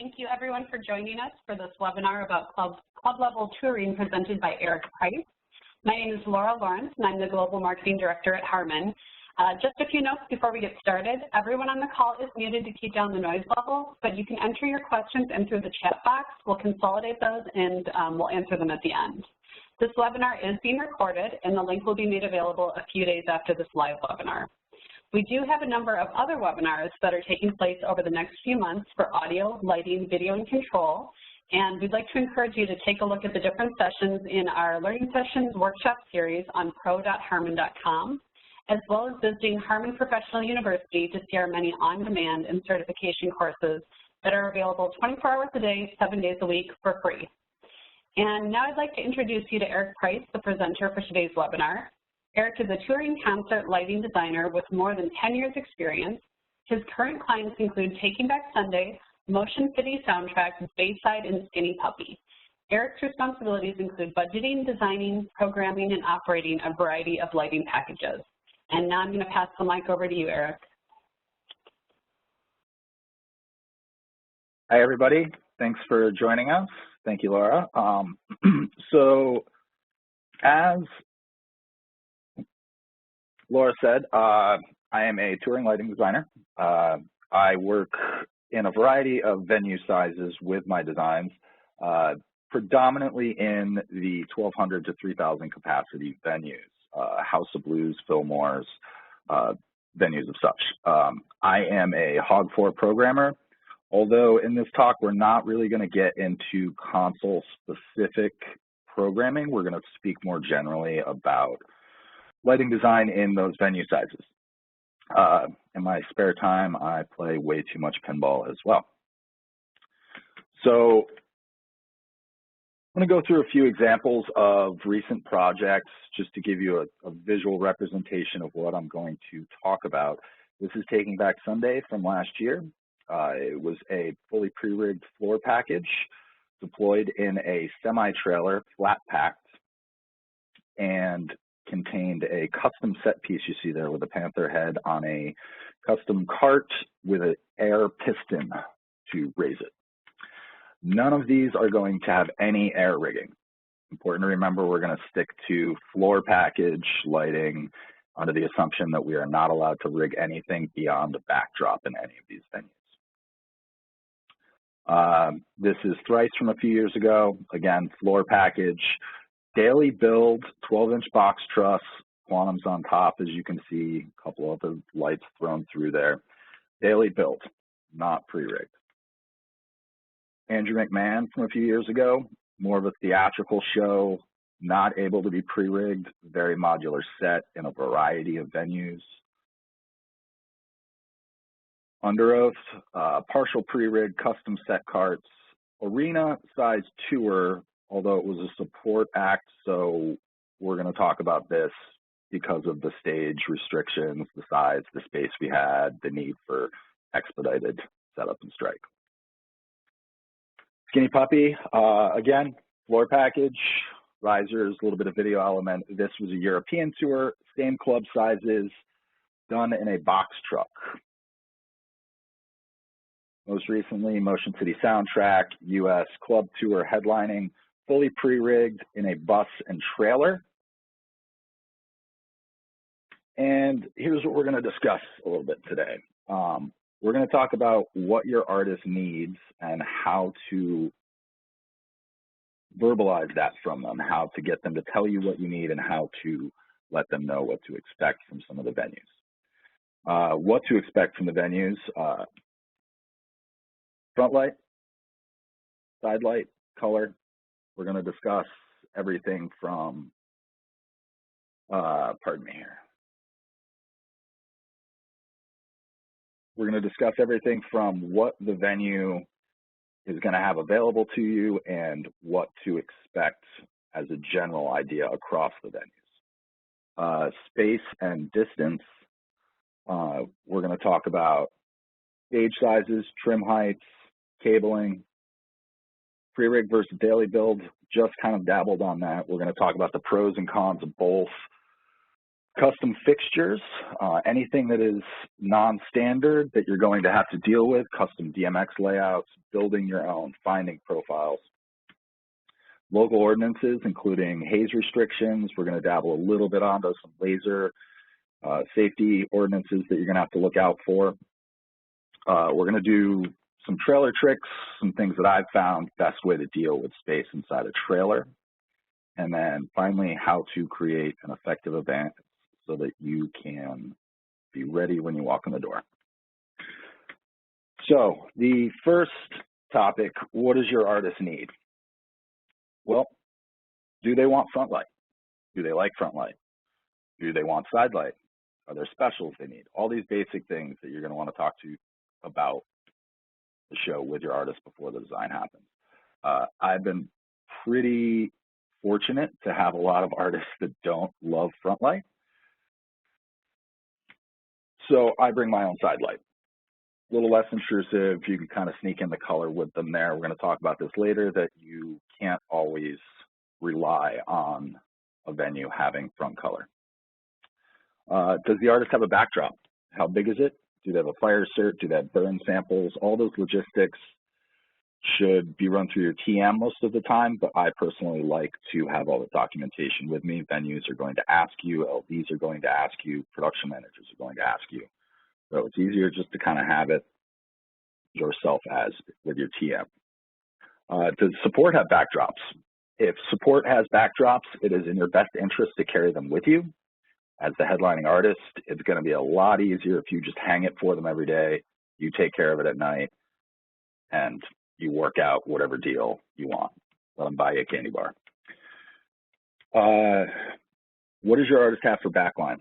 Thank you everyone for joining us for this webinar about club level touring presented by Eric Price. My name is Laura Lawrence and I'm the Global Marketing Director at Harman. Just a few notes before we get started. Everyone on the call is muted to keep down the noise level, but you can enter your questions in through the chat box. We'll consolidate those and we'll answer them at the end. This webinar is being recorded and the link will be made available a few days after this live webinar. We do have a number of other webinars that are taking place over the next few months for audio, lighting, video, and control. And we'd like to encourage you to take a look at the different sessions in our Learning Sessions workshop series on pro.harman.com, as well as visiting Harman Professional University to see our many on-demand and certification courses that are available 24 hours a day, 7 days a week for free. And now I'd like to introduce you to Eric Price, the presenter for today's webinar. Eric is a touring concert lighting designer with more than 10 years experience. His current clients include Taking Back Sunday, Motion City Soundtrack, Bayside and Skinny Puppy. Eric's responsibilities include budgeting, designing, programming, and operating a variety of lighting packages. And now I'm going to pass the mic over to you, Eric. Hi, everybody. Thanks for joining us. Thank you, Laura. So as Laura said, I am a touring lighting designer. I work in a variety of venue sizes with my designs, predominantly in the 1,200 to 3,000 capacity venues, House of Blues, Fillmore's, venues of such. I am a Hog4 programmer, although in this talk we're not really going to get into console-specific programming. We're going to speak more generally about lighting design in those venue sizes. In my spare time, I play way too much pinball as well. So I'm going to go through a few examples of recent projects just to give you a visual representation of what I'm going to talk about. This is Taking Back Sunday from last year. It was a fully pre-rigged floor package deployed in a semi-trailer, flat-packed, and contained a custom set piece you see there with a panther head on a custom cart with an air piston to raise it. None of these are going to have any air rigging. Important to remember, we're going to stick to floor package lighting under the assumption that we are not allowed to rig anything beyond the backdrop in any of these venues. This is Thrice from a few years ago. Again, floor package. Daily build, 12-inch box truss, quantums on top, as you can see, a couple other lights thrown through there. Daily build, not pre-rigged. Andrew McMahon from a few years ago, more of a theatrical show, not able to be pre-rigged, very modular set in a variety of venues. Under Oath, partial pre-rigged, custom set carts, arena size tour, although it was a support act, so we're going to talk about this because of the stage restrictions, the size, the space we had, the need for expedited setup and strike. Skinny Puppy, again, floor package, risers, a little bit of video element. This was a European tour, same club sizes, done in a box truck. Most recently, Motion City Soundtrack, US club tour headlining, fully pre-rigged in a bus and trailer. And here's what we're going to discuss a little bit today. We're going to talk about what your artist needs and how to verbalize that from them, how to get them to tell you what you need and how to let them know what to expect from some of the venues. What to expect from the venues, front light, side light, color. We're going to discuss everything from, pardon me here. We're going to discuss everything from what the venue is going to have available to you and what to expect as a general idea across the venues. Space and distance, we're going to talk about stage sizes, trim heights, cabling, pre-rig versus daily build, just kind of dabbled on that. We're going to talk about the pros and cons of both. Custom fixtures, anything that is non-standard that you're going to have to deal with, custom DMX layouts, building your own, finding profiles. Local ordinances, including haze restrictions. We're going to dabble a little bit onto some laser safety ordinances that you're going to have to look out for. We're going to do some trailer tricks, some things that I've found best way to deal with space inside a trailer. And then finally, how to create an effective event so that you can be ready when you walk in the door. So the first topic, what does your artist need? Well, do they want front light? Do they like front light? Do they want side light? Are there specials they need? All these basic things that you're going to want to talk to about the show with your artist before the design happens. I've been pretty fortunate to have a lot of artists that don't love front light. So I bring my own side light. A little less intrusive, you can kind of sneak in the color with them there. We're going to talk about this later, that you can't always rely on a venue having front color. Does the artist have a backdrop? How big is it? Do they have a fire cert? Do they have burn samples? All those logistics should be run through your TM most of the time, but I personally like to have all the documentation with me. Venues are going to ask you, LDs are going to ask you, production managers are going to ask you. So it's easier just to kind of have it yourself as with your TM. Does support have backdrops? If support has backdrops, it is in your best interest to carry them with you. As the headlining artist, it's going to be a lot easier if you just hang it for them every day, you take care of it at night, and you work out whatever deal you want. Let them buy you a candy bar. What does your artist have for backline?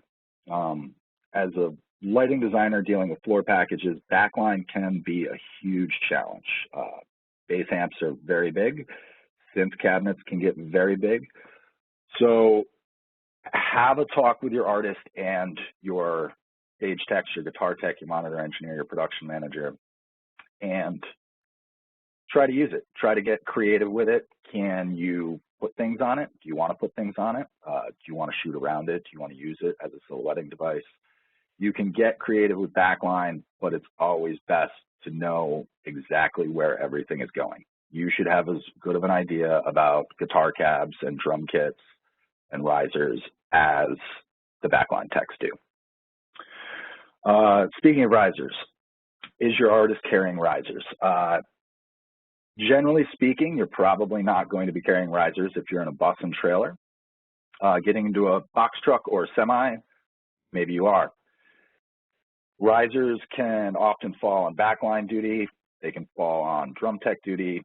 As a lighting designer dealing with floor packages, backline can be a huge challenge. Bass amps are very big. Synth cabinets can get very big. So have a talk with your artist and your stage tech, your guitar tech, your monitor engineer, your production manager, and try to use it. Try to get creative with it. Can you put things on it? Do you want to put things on it? Do you want to shoot around it? Do you want to use it as a silhouetting device? You can get creative with backline, but it's always best to know exactly where everything is going. You should have as good of an idea about guitar cabs and drum kits and risers as the backline techs do. Speaking of risers, is your artist carrying risers? Generally speaking, you're probably not going to be carrying risers if you're in a bus and trailer. Getting into a box truck or semi, maybe you are. Risers can often fall on backline duty. They can fall on drum tech duty.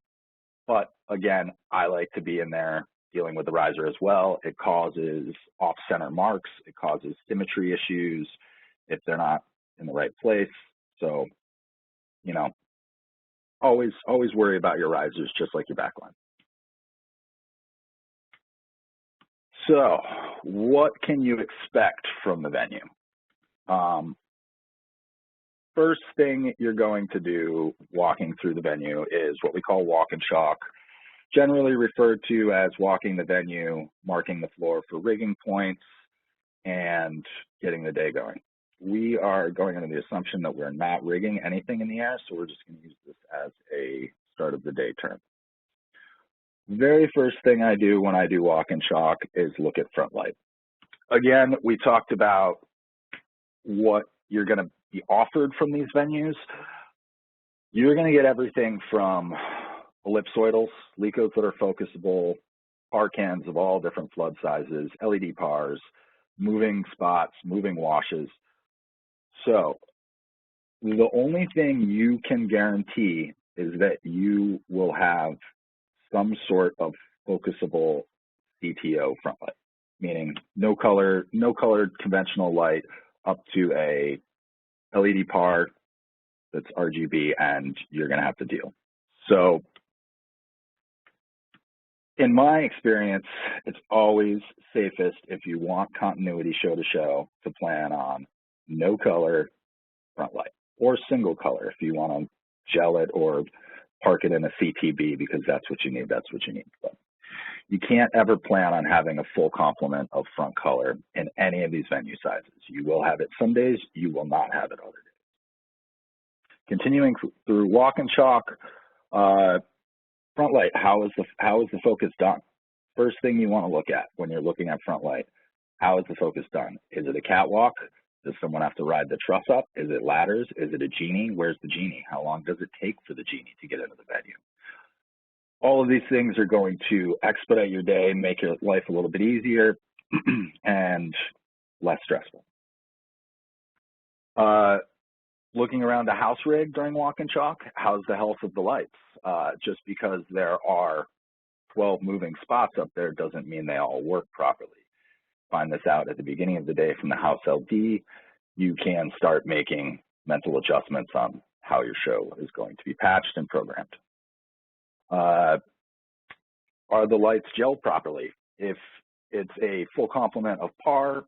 But again, I like to be in there dealing with the riser as well. It causes off-center marks. It causes symmetry issues if they're not in the right place. So, you know, always worry about your risers just like your backline. So what can you expect from the venue? First thing you're going to do walking through the venue is what we call walk and chalk, generally referred to as walking the venue, marking the floor for rigging points, and getting the day going. We are going under the assumption that we're not rigging anything in the air, so we're just going to use this as a start of the day term. Very first thing I do when I do walk and chalk is look at front light. Again, we talked about what you're going to be offered from these venues. You're going to get everything from ellipsoidals, lecos that are focusable, par cans of all different flood sizes, LED pars, moving spots, moving washes. So the only thing you can guarantee is that you will have some sort of focusable CTO front light, meaning no colored conventional light up to a LED par that's RGB, and you're going to have to deal. So in my experience, it's always safest if you want continuity show to show to plan on no color front light, or single color if you want to gel it or park it in a CTB because that's what you need, But You can't ever plan on having a full complement of front color in any of these venue sizes. You will have it some days, you will not have it other days. Continuing through walk and chalk, front light, how is the focus done? First thing you want to look at when you're looking at front light, how is the focus done? Is it a catwalk? Does someone have to ride the truss up? Is it ladders? Is it a genie? Where's the genie? How long does it take for the genie to get into the venue? All of these things are going to expedite your day, make your life a little bit easier and less stressful. Looking around the house rig during walk and chalk, how's the health of the lights? Just because there are 12 moving spots up there doesn't mean they all work properly. Find this out at the beginning of the day from the house LD. You can start making mental adjustments on how your show is going to be patched and programmed. Are the lights gelled properly? If it's a full complement of par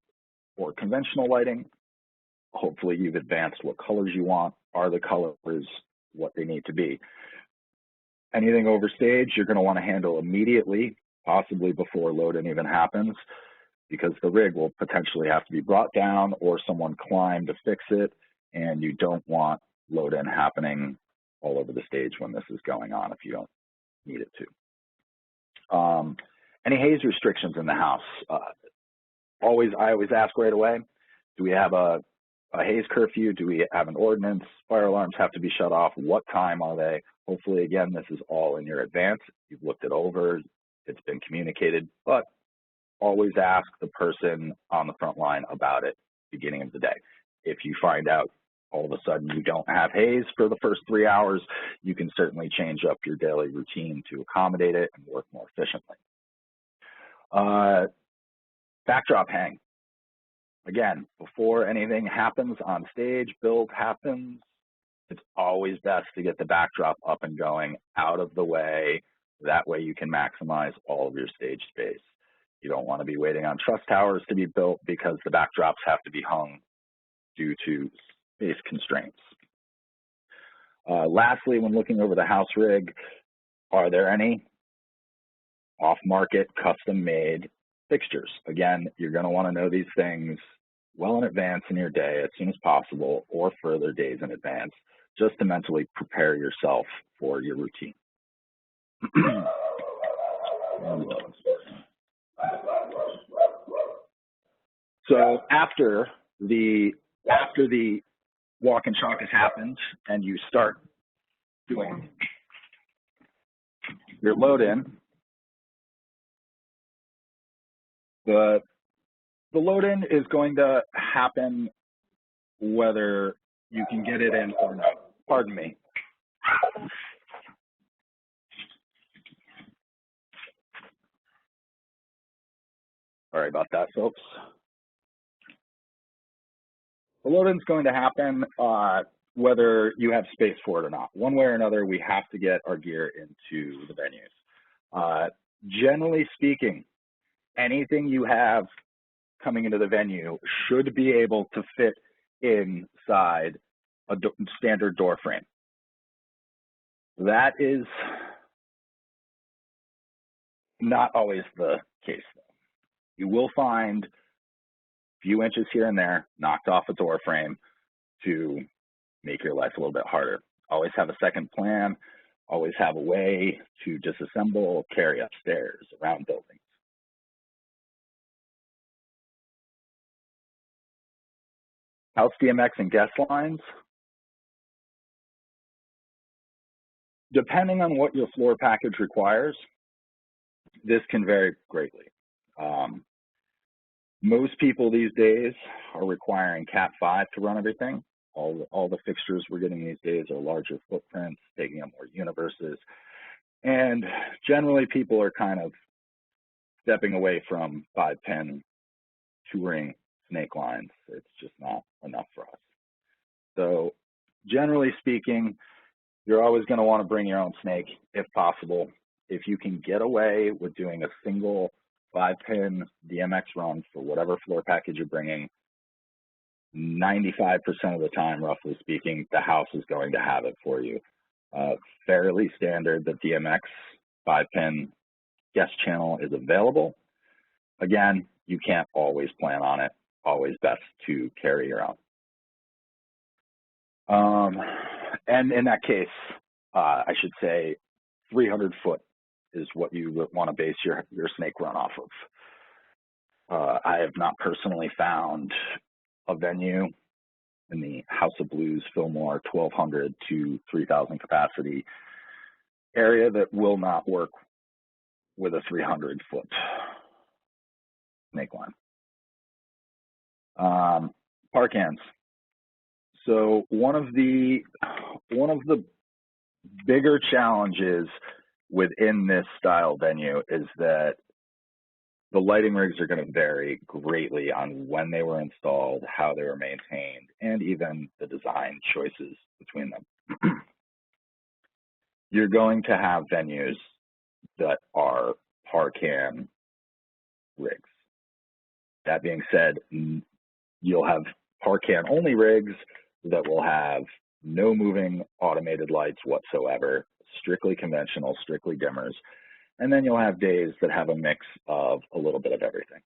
or conventional lighting, hopefully you've advanced what colors you want. Are the colors what they need to be? Anything overstage, you're going to want to handle immediately, possibly before load-in even happens, because the rig will potentially have to be brought down or someone climb to fix it, and you don't want load-in happening all over the stage when this is going on if you don't need it to. Any haze restrictions in the house? I always ask right away, do we have a haze curfew? Do we have an ordinance? Fire alarms have to be shut off. What time are they? Hopefully, again, this is all in your advance. You've looked it over. It's been communicated, but always ask the person on the front line about it beginning of the day. If you find out all of a sudden you don't have haze for the first 3 hours, you can certainly change up your daily routine to accommodate it and work more efficiently. Backdrop hang. Again, before anything happens on stage, build happens, it's always best to get the backdrop up and going, out of the way. That way you can maximize all of your stage space. You don't want to be waiting on truss towers to be built because the backdrops have to be hung due to space constraints. Lastly, when looking over the house rig, are there any off-market, custom-made fixtures? Again, you're going to want to know these things well in advance in your day, as soon as possible, or further days in advance, just to mentally prepare yourself for your routine. So after the walk and chalk has happened and you start doing your load in, the load in is going to happen whether you can get it in or not. Pardon me. Sorry about that, folks. The load-in is going to happen whether you have space for it or not. One way or another, we have to get our gear into the venues. Generally speaking, anything you have coming into the venue should be able to fit inside a standard door frame. That is not always the case, though. You will find a few inches here and there knocked off a door frame to make your life a little bit harder. Always have a second plan, always have a way to disassemble, carry upstairs, around buildings. House DMX and guest lines. Depending on what your floor package requires, this can vary greatly. Most people these days are requiring Cat 5 to run everything. All the fixtures we're getting these days are larger footprints, taking up more universes. And generally people are kind of stepping away from 5-pin touring snake lines. It's just not enough for us. So generally speaking, you're always going to want to bring your own snake if possible. If you can get away with doing a single 5-pin DMX run for whatever floor package you're bringing, 95% of the time, roughly speaking, the house is going to have it for you. Fairly standard that DMX 5-pin guest channel is available. Again, you can't always plan on it, always best to carry your own. And in that case, I should say 300 foot is what you would want to base your snake run off of. I have not personally found a venue in the House of Blues, Fillmore, 1,200 to 3,000 capacity area that will not work with a 300 foot snake line. Park ends. So one of the bigger challenges within this style venue is that the lighting rigs are going to vary greatly on when they were installed, how they were maintained, and even the design choices between them. You're going to have venues that are Parcan rigs. That being said, you'll have Parcan only rigs that will have no moving automated lights whatsoever, strictly conventional, strictly dimmers. And then you'll have days that have a mix of a little bit of everything.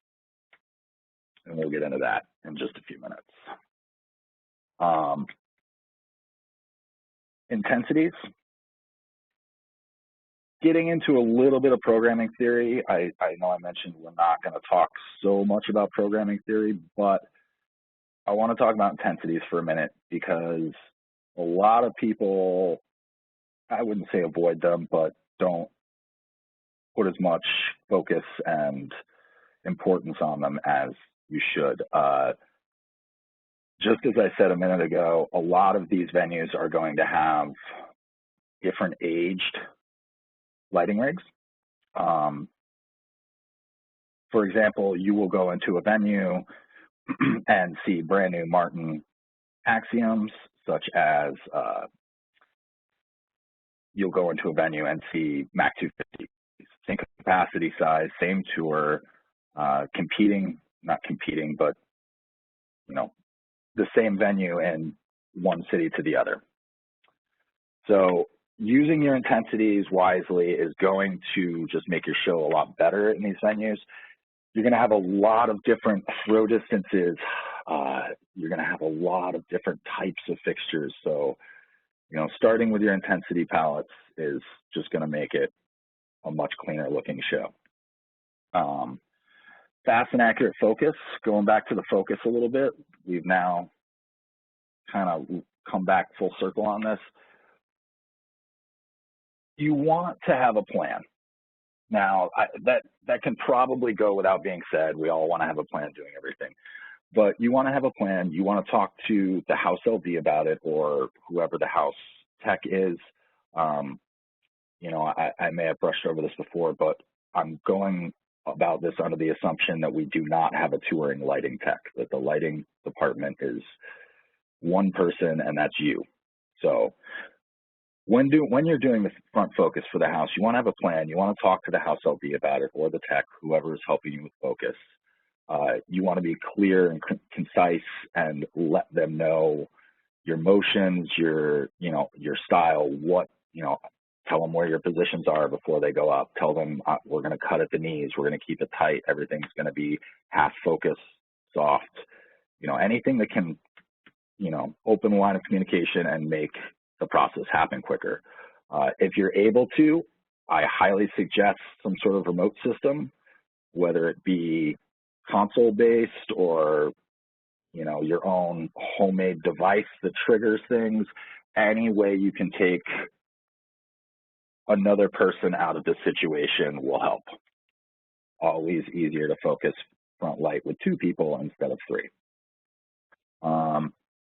And we'll get into that in just a few minutes. Intensities. Getting into a little bit of programming theory. I know I mentioned we're not going to talk so much about programming theory, but I want to talk about intensities for a minute because a lot of people, I wouldn't say avoid them, but don't put as much focus and importance on them as you should. Just as I said a minute ago, a lot of these venues are going to have different aged lighting rigs. For example, you will go into a venue and see brand new Martin axioms, such as you'll go into a venue and see Mac 250, same capacity size, same tour, not competing, but the same venue in one city to the other. So using your intensities wisely is going to just make your show a lot better in these venues. You're going to have a lot of different throw distances. You're going to have a lot of different types of fixtures. So, starting with your intensity palettes is just going to make it a much cleaner looking show. Fast and accurate focus, going back to the focus a little bit. We've now kind of come back full circle on this. You want to have a plan. Now, that can probably go without being said. We all want to have a plan doing everything. But you want to have a plan. You want to talk to the house LD about it or whoever the house tech is. I may have brushed over this before, but I'm going about this under the assumption that we do not have a touring lighting tech, that the lighting department is one person and that's you. So when you're doing the front focus for the house, you want to have a plan. You want to talk to the house LD about it or the tech, whoever is helping you with focus. You want to be clear and concise and let them know your motions, your style, tell them where your positions are before they go up. Tell them we're going to cut at the knees. We're going to keep it tight. Everything's going to be half focus, soft, anything that can, open the line of communication and make the process happen quicker. If you're able to, I highly suggest some sort of remote system, whether it be console-based or, your own homemade device that triggers things. Any way you can take another person out of the situation will help. Always easier to focus front light with 2 people instead of 3.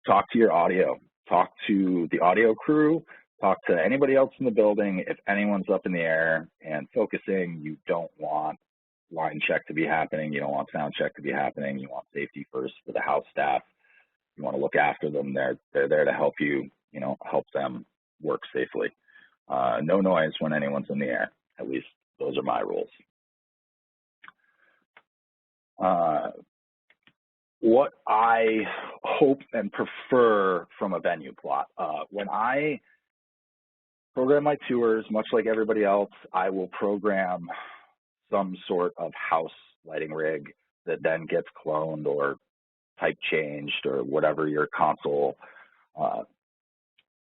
Talk to your audio. Talk to the audio crew. Talk to anybody else in the building. If anyone's up in the air and focusing, you don't want line check to be happening. You don't want sound check to be happening. You want safety first for the house staff. You want to look after them. They're there to help you, help them work safely. No noise when anyone's in the air. At least those are my rules. What I hope and prefer from a venue plot. When I program my tours, much like everybody else, I will program some sort of house lighting rig that then gets cloned or type changed or whatever your console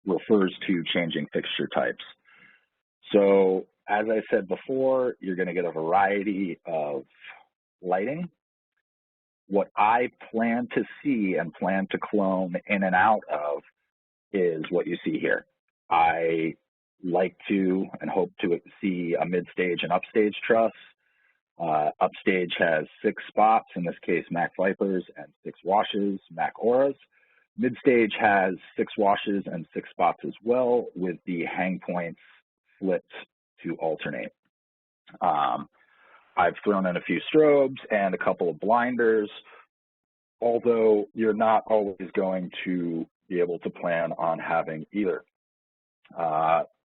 refers to changing fixture types. So as I said before, you're going to get a variety of lighting. What I plan to see and plan to clone in and out of is what you see here. I like to and hope to see a mid-stage and upstage truss. Upstage has 6 spots, in this case Mac Vipers, and 6 washes, Mac Auras. Mid-stage has 6 washes and 6 spots as well, with the hang points flipped to alternate. I've thrown in a few strobes and a couple of blinders, although you're not always going to be able to plan on having either.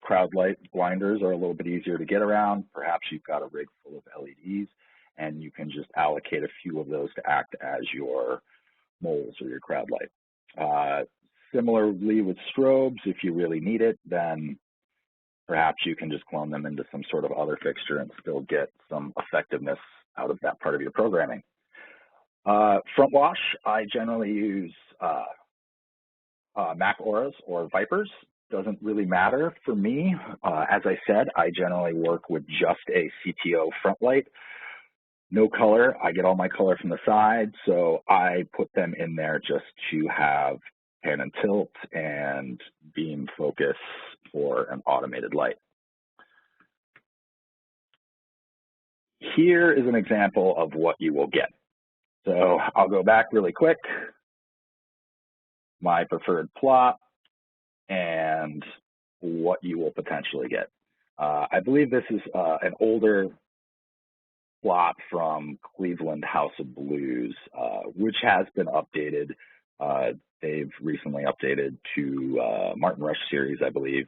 Crowd light blinders are a little bit easier to get around. Perhaps you've got a rig full of LEDs and you can just allocate a few of those to act as your moles or your crowd light. Similarly with strobes, if you really need it, then perhaps you can just clone them into some sort of other fixture and still get some effectiveness out of that part of your programming. Front wash, I generally use Mac Auras or Vipers. Doesn't really matter for me. As I said, I generally work with just a CTO front light. No color, I get all my color from the side, so I put them in there just to have pan and tilt and beam focus for an automated light. Here is an example of what you will get. So I'll go back really quick. My preferred plot and what you will potentially get. I believe this is an older plot from Cleveland House of Blues, which has been updated. They've recently updated to Martin Rush series, I believe,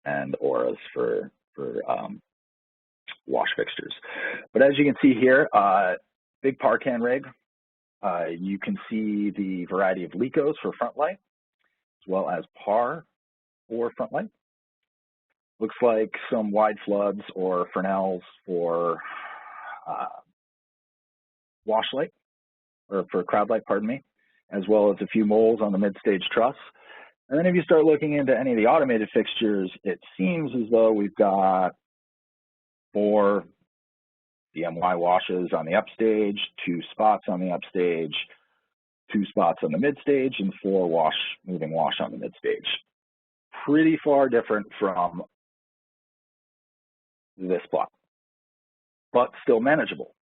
and Auras for wash fixtures. But as you can see here, big Parcan rig. You can see the variety of Licos for front light, as well as Par for front light. Looks like some wide floods or Fresnels for wash light, or for crowd light, pardon me, as well as a few moles on the mid-stage truss. And then if you start looking into any of the automated fixtures, it seems as though we've got 4 DMY washes on the upstage, 2 spots on the upstage, 2 spots on the mid-stage, and 4 moving wash on the mid-stage. Pretty far different from this plot, but still manageable.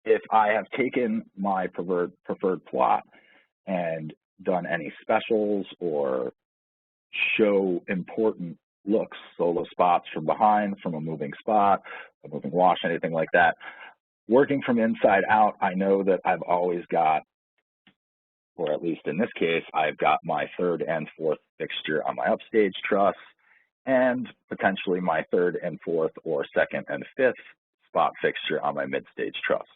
If I have taken my preferred plot and done any specials or show important looks, solo spots from behind, from a moving spot, a moving wash, anything like that, working from inside out, I know that I've always got, or at least in this case, I've got my 3rd and 4th fixture on my upstage truss, and potentially my 3rd and 4th or 2nd and 5th spot fixture on my mid-stage truss.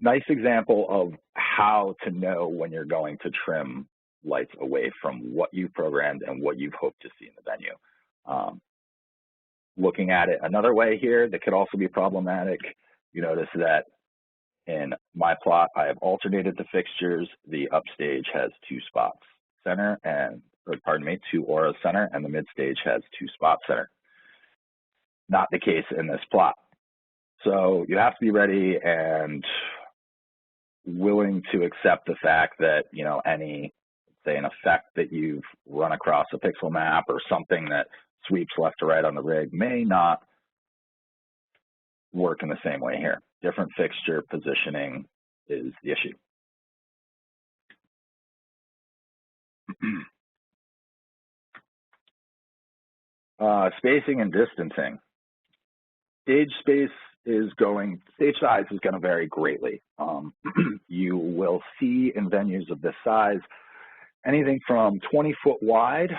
Nice example of how to know when you're going to trim lights away from what you programmed and what you've hoped to see in the venue. Looking at it another way here that could also be problematic, you notice that in my plot, I have alternated the fixtures. The upstage has 2 spots center and, or pardon me, 2 auras center, and the mid-stage has 2 spots center. Not the case in this plot. So you have to be ready and willing to accept the fact that, you know, any, say, an effect that you've run across a pixel map or something that sweeps left to right on the rig may not work in the same way here. Different fixture positioning is the issue. Spacing and distancing. Stage size is going to vary greatly. You will see in venues of this size anything from 20-foot wide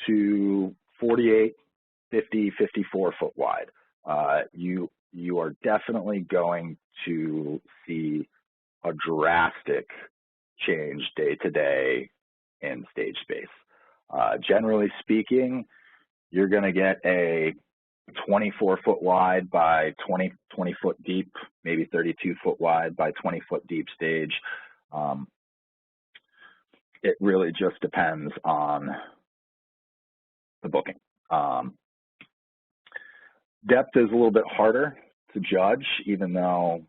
to 48, 50, 54-foot wide. You are definitely going to see a drastic change day to day in stage space. Generally speaking, you're going to get a 24 foot wide by 20 foot deep, maybe 32 foot wide by 20 foot deep stage. It really just depends on the booking. Depth is a little bit harder to judge, even though,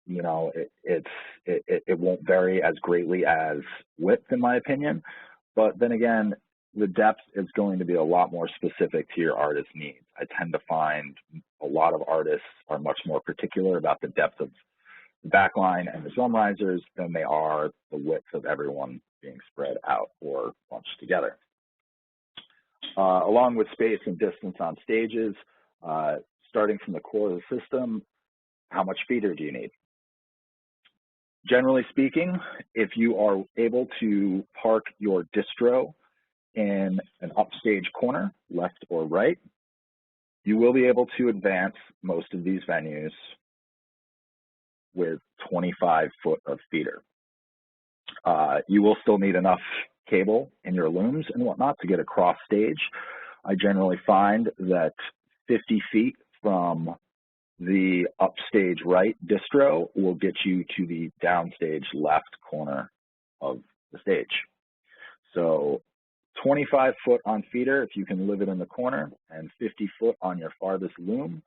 you know, it won't vary as greatly as width, in my opinion. But then again, the depth is going to be a lot more specific to your artist's needs. I tend to find a lot of artists are much more particular about the depth of the backline and the drum risers than they are the width of everyone being spread out or bunched together. Along with space and distance on stages, starting from the core of the system, how much feeder do you need? Generally speaking, if you are able to park your distro in an upstage corner, left or right, you will be able to advance most of these venues with 25 foot of feeder. You will still need enough cable in your looms and whatnot to get across stage. I generally find that 50 feet from the upstage right distro will get you to the downstage left corner of the stage. So 25 foot on feeder, if you can live it in the corner, and 50 foot on your farthest loom,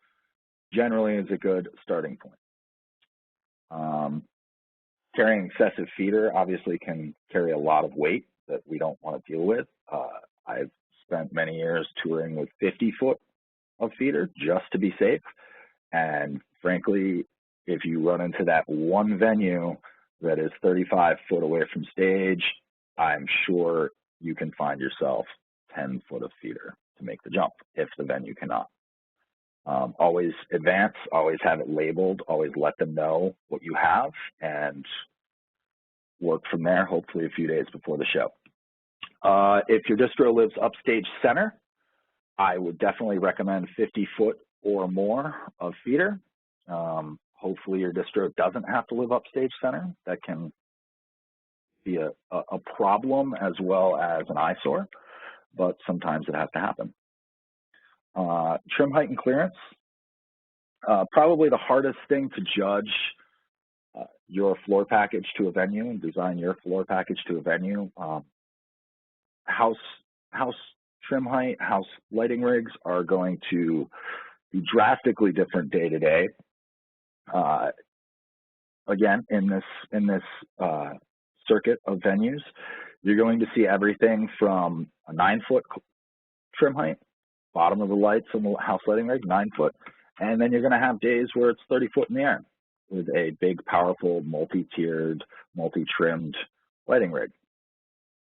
generally is a good starting point. Carrying excessive feeder obviously can carry a lot of weight that we don't want to deal with. I've spent many years touring with 50 foot of feeder just to be safe. And frankly, if you run into that one venue that is 35 foot away from stage, I'm sure you can find yourself 10 foot of feeder to make the jump if the venue cannot. Always advance, always have it labeled, always let them know what you have, and work from there, hopefully a few days before the show. If your distro lives upstage center, I would definitely recommend 50 foot or more of feeder. Hopefully your distro doesn't have to live upstage center. That can be a problem as well as an eyesore, but sometimes it has to happen. Trim height and clearance. Probably the hardest thing to judge your floor package to a venue and design your floor package to a venue. House trim height, house lighting rigs are going to be drastically different day to day. Again, in this circuit of venues, you're going to see everything from a 9 foot trim height, bottom of the lights on the house lighting rig, 9 foot, and then you're going to have days where it's 30 foot in the air with a big, powerful, multi-tiered, multi-trimmed lighting rig.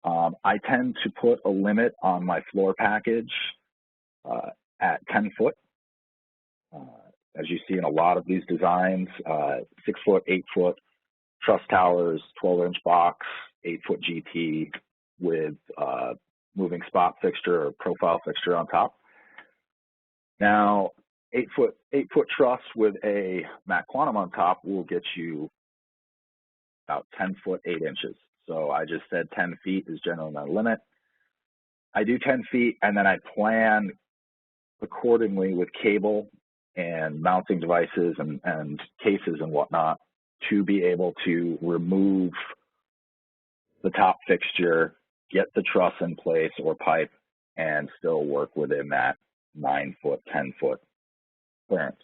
I tend to put a limit on my floor package at 10 foot. As you see in a lot of these designs, 6 foot, 8 foot truss towers, 12-inch box, 8 foot GT with moving spot fixture or profile fixture on top. Now, 8 foot truss with a Mac Quantum on top will get you about 10 foot, 8 inches. So I just said 10 feet is generally my limit. I do 10 feet and then I plan accordingly with cable and mounting devices and cases and whatnot to be able to remove the top fixture, get the truss in place or pipe, and still work within that 9 foot, 10 foot clearance.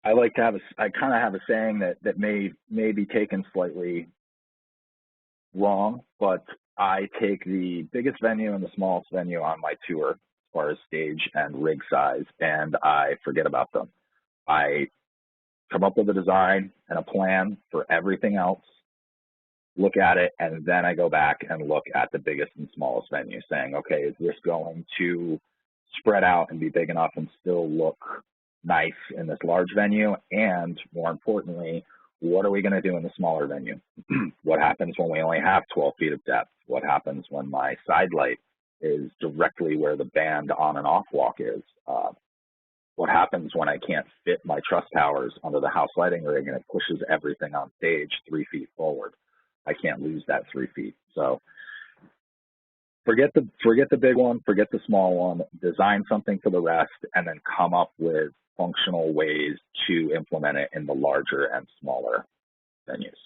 I like to have I kind of have a saying that may be taken slightly wrong, but I take the biggest venue and the smallest venue on my tour as far as stage and rig size, and I forget about them. I come up with a design and a plan for everything else, look at it, and then I go back and look at the biggest and smallest venue saying, okay, is this going to spread out and be big enough and still look nice in this large venue? And more importantly, what are we going to do in the smaller venue? What happens when we only have 12 feet of depth? What happens when my side light is directly where the band on and off walk is? What happens when I can't fit my truss towers under the house lighting rig and it pushes everything on stage 3 feet forward? I can't lose that 3 feet. So Forget the big one, forget the small one, design something for the rest, and then come up with functional ways to implement it in the larger and smaller venues.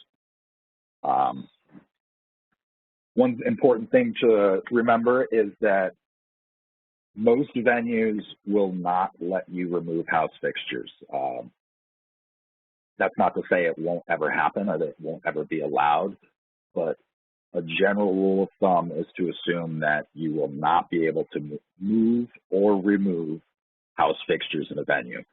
One important thing to remember is that most venues will not let you remove house fixtures. That's not to say it won't ever happen or that it won't ever be allowed, but a general rule of thumb is to assume that you will not be able to move or remove house fixtures in a venue.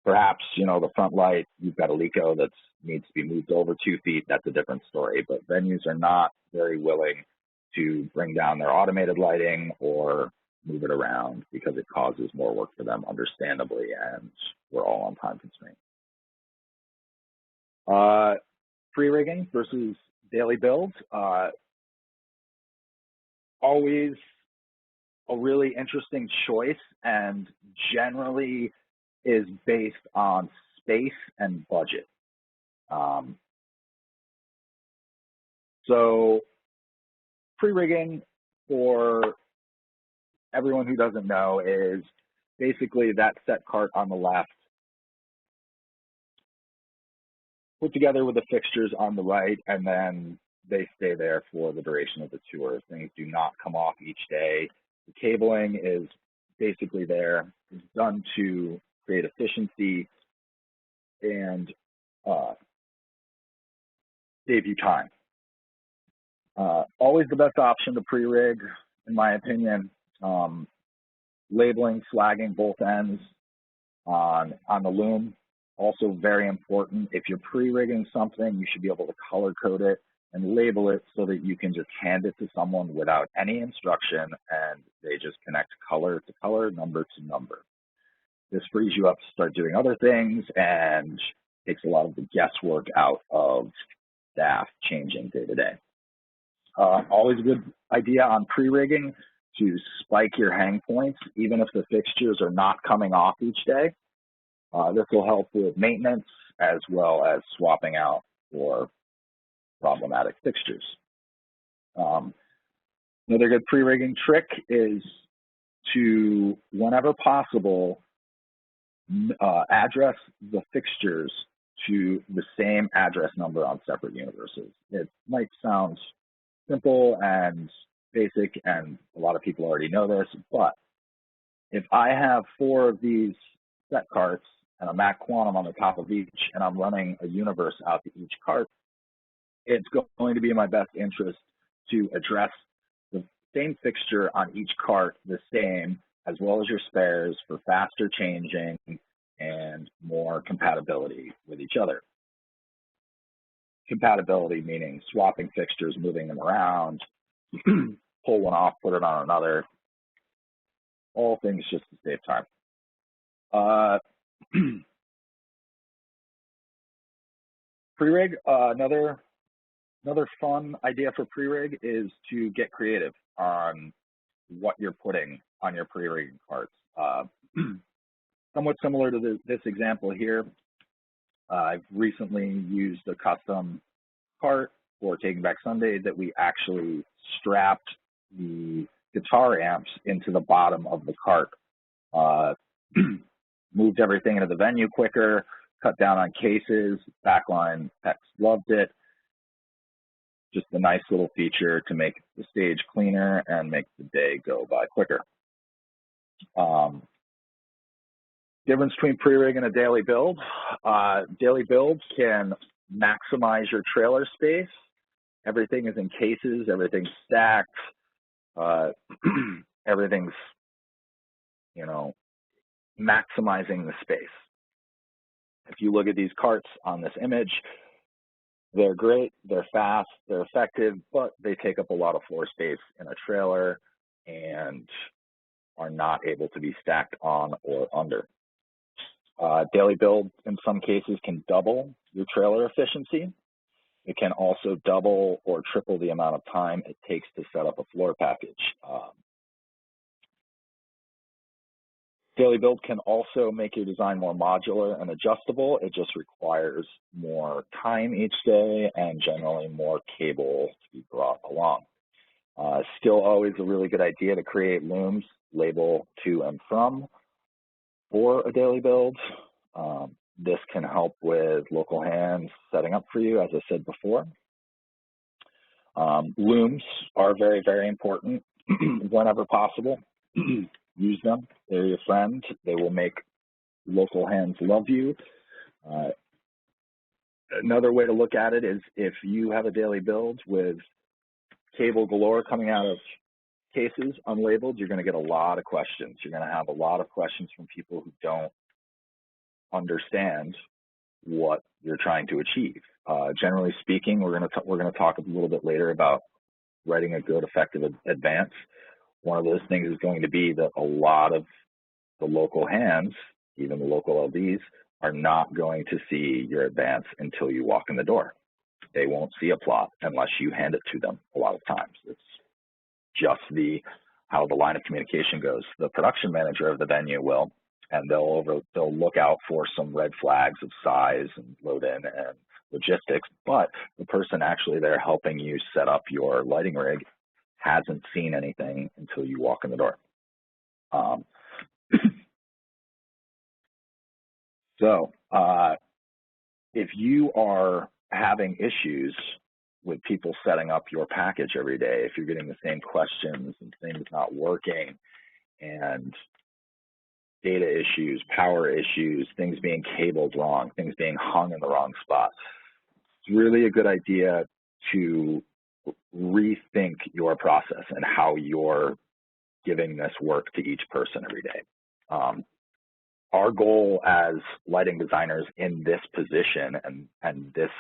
Perhaps, you know, the front light, you've got a Lico that needs to be moved over 2 feet, that's a different story, but venues are not very willing to bring down their automated lighting or move it around because it causes more work for them, understandably, and we're all on time constraints. Pre-rigging versus daily builds. Always a really interesting choice and generally is based on space and budget. So pre-rigging, for everyone who doesn't know, is basically that set cart on the left put together with the fixtures on the right, and then they stay there for the duration of the tour. Things do not come off each day. The cabling is basically there. It's done to create efficiency and save you time. Always the best option to pre-rig, in my opinion. Labeling, flagging both ends on the loom. Also very important. If you're pre-rigging something, you should be able to color code it and label it so that you can just hand it to someone without any instruction and they just connect color to color, number to number. This frees you up to start doing other things and takes a lot of the guesswork out of staff changing day to day. Always a good idea on pre-rigging to spike your hang points, even if the fixtures are not coming off each day. This will help with maintenance as well as swapping out for problematic fixtures. Another good pre-rigging trick is to, whenever possible, address the fixtures to the same address number on separate universes. It might sound simple and basic, and a lot of people already know this, but if I have 4 of these set carts and a Mac Quantum on the top of each, and I'm running a universe out to each cart, it's going to be in my best interest to address the same fixture on each cart the same, as well as your spares, for faster changing and more compatibility with each other. Compatibility meaning swapping fixtures, moving them around, pull one off, put it on another, all things just to save time. Pre-rig, another fun idea for pre-rig is to get creative on what you're putting on your pre-rigging carts. Somewhat similar to this example here, I've recently used a custom cart for Taking Back Sunday that we actually strapped the guitar amps into the bottom of the cart. Moved everything into the venue quicker, cut down on cases, backline techs loved it. Just a nice little feature to make the stage cleaner and make the day go by quicker. Difference between pre-rig and a daily build. Daily builds can maximize your trailer space. Everything is in cases, everything's stacked, everything's, you know, maximizing the space. If you look at these carts on this image, they're great, they're fast, they're effective, but they take up a lot of floor space in a trailer and are not able to be stacked on or under. Daily build, in some cases, can double your trailer efficiency. It can also double or triple the amount of time it takes to set up a floor package. Daily build can also make your design more modular and adjustable. It just requires more time each day and generally more cable to be brought along. Still always a really good idea to create looms, label to and from for a daily build. This can help with local hands setting up for you, as I said before. Looms are very, very important whenever possible. Use them. They're your friend. They will make local hands love you. Another way to look at it is if you have a daily build with cable galore coming out of cases unlabeled, you're going to get a lot of questions. You're going to have a lot of questions from people who don't understand what you're trying to achieve. Generally speaking, we're going to talk a little bit later about writing a good, effective advance. One of those things is going to be that a lot of the local hands, even the local LDs, are not going to see your advance until you walk in the door. They won't see a plot unless you hand it to them a lot of times. It's just how the line of communication goes. The production manager of the venue will, and they'll look out for some red flags of size and load in and logistics, but the person actually there helping you set up your lighting rig hasn't seen anything until you walk in the door. If you are having issues with people setting up your package every day, if you're getting the same questions and things not working and data issues, power issues, things being cabled wrong, things being hung in the wrong spot, it's really a good idea to rethink your process and how you're giving this work to each person every day. Our goal as lighting designers in this position and this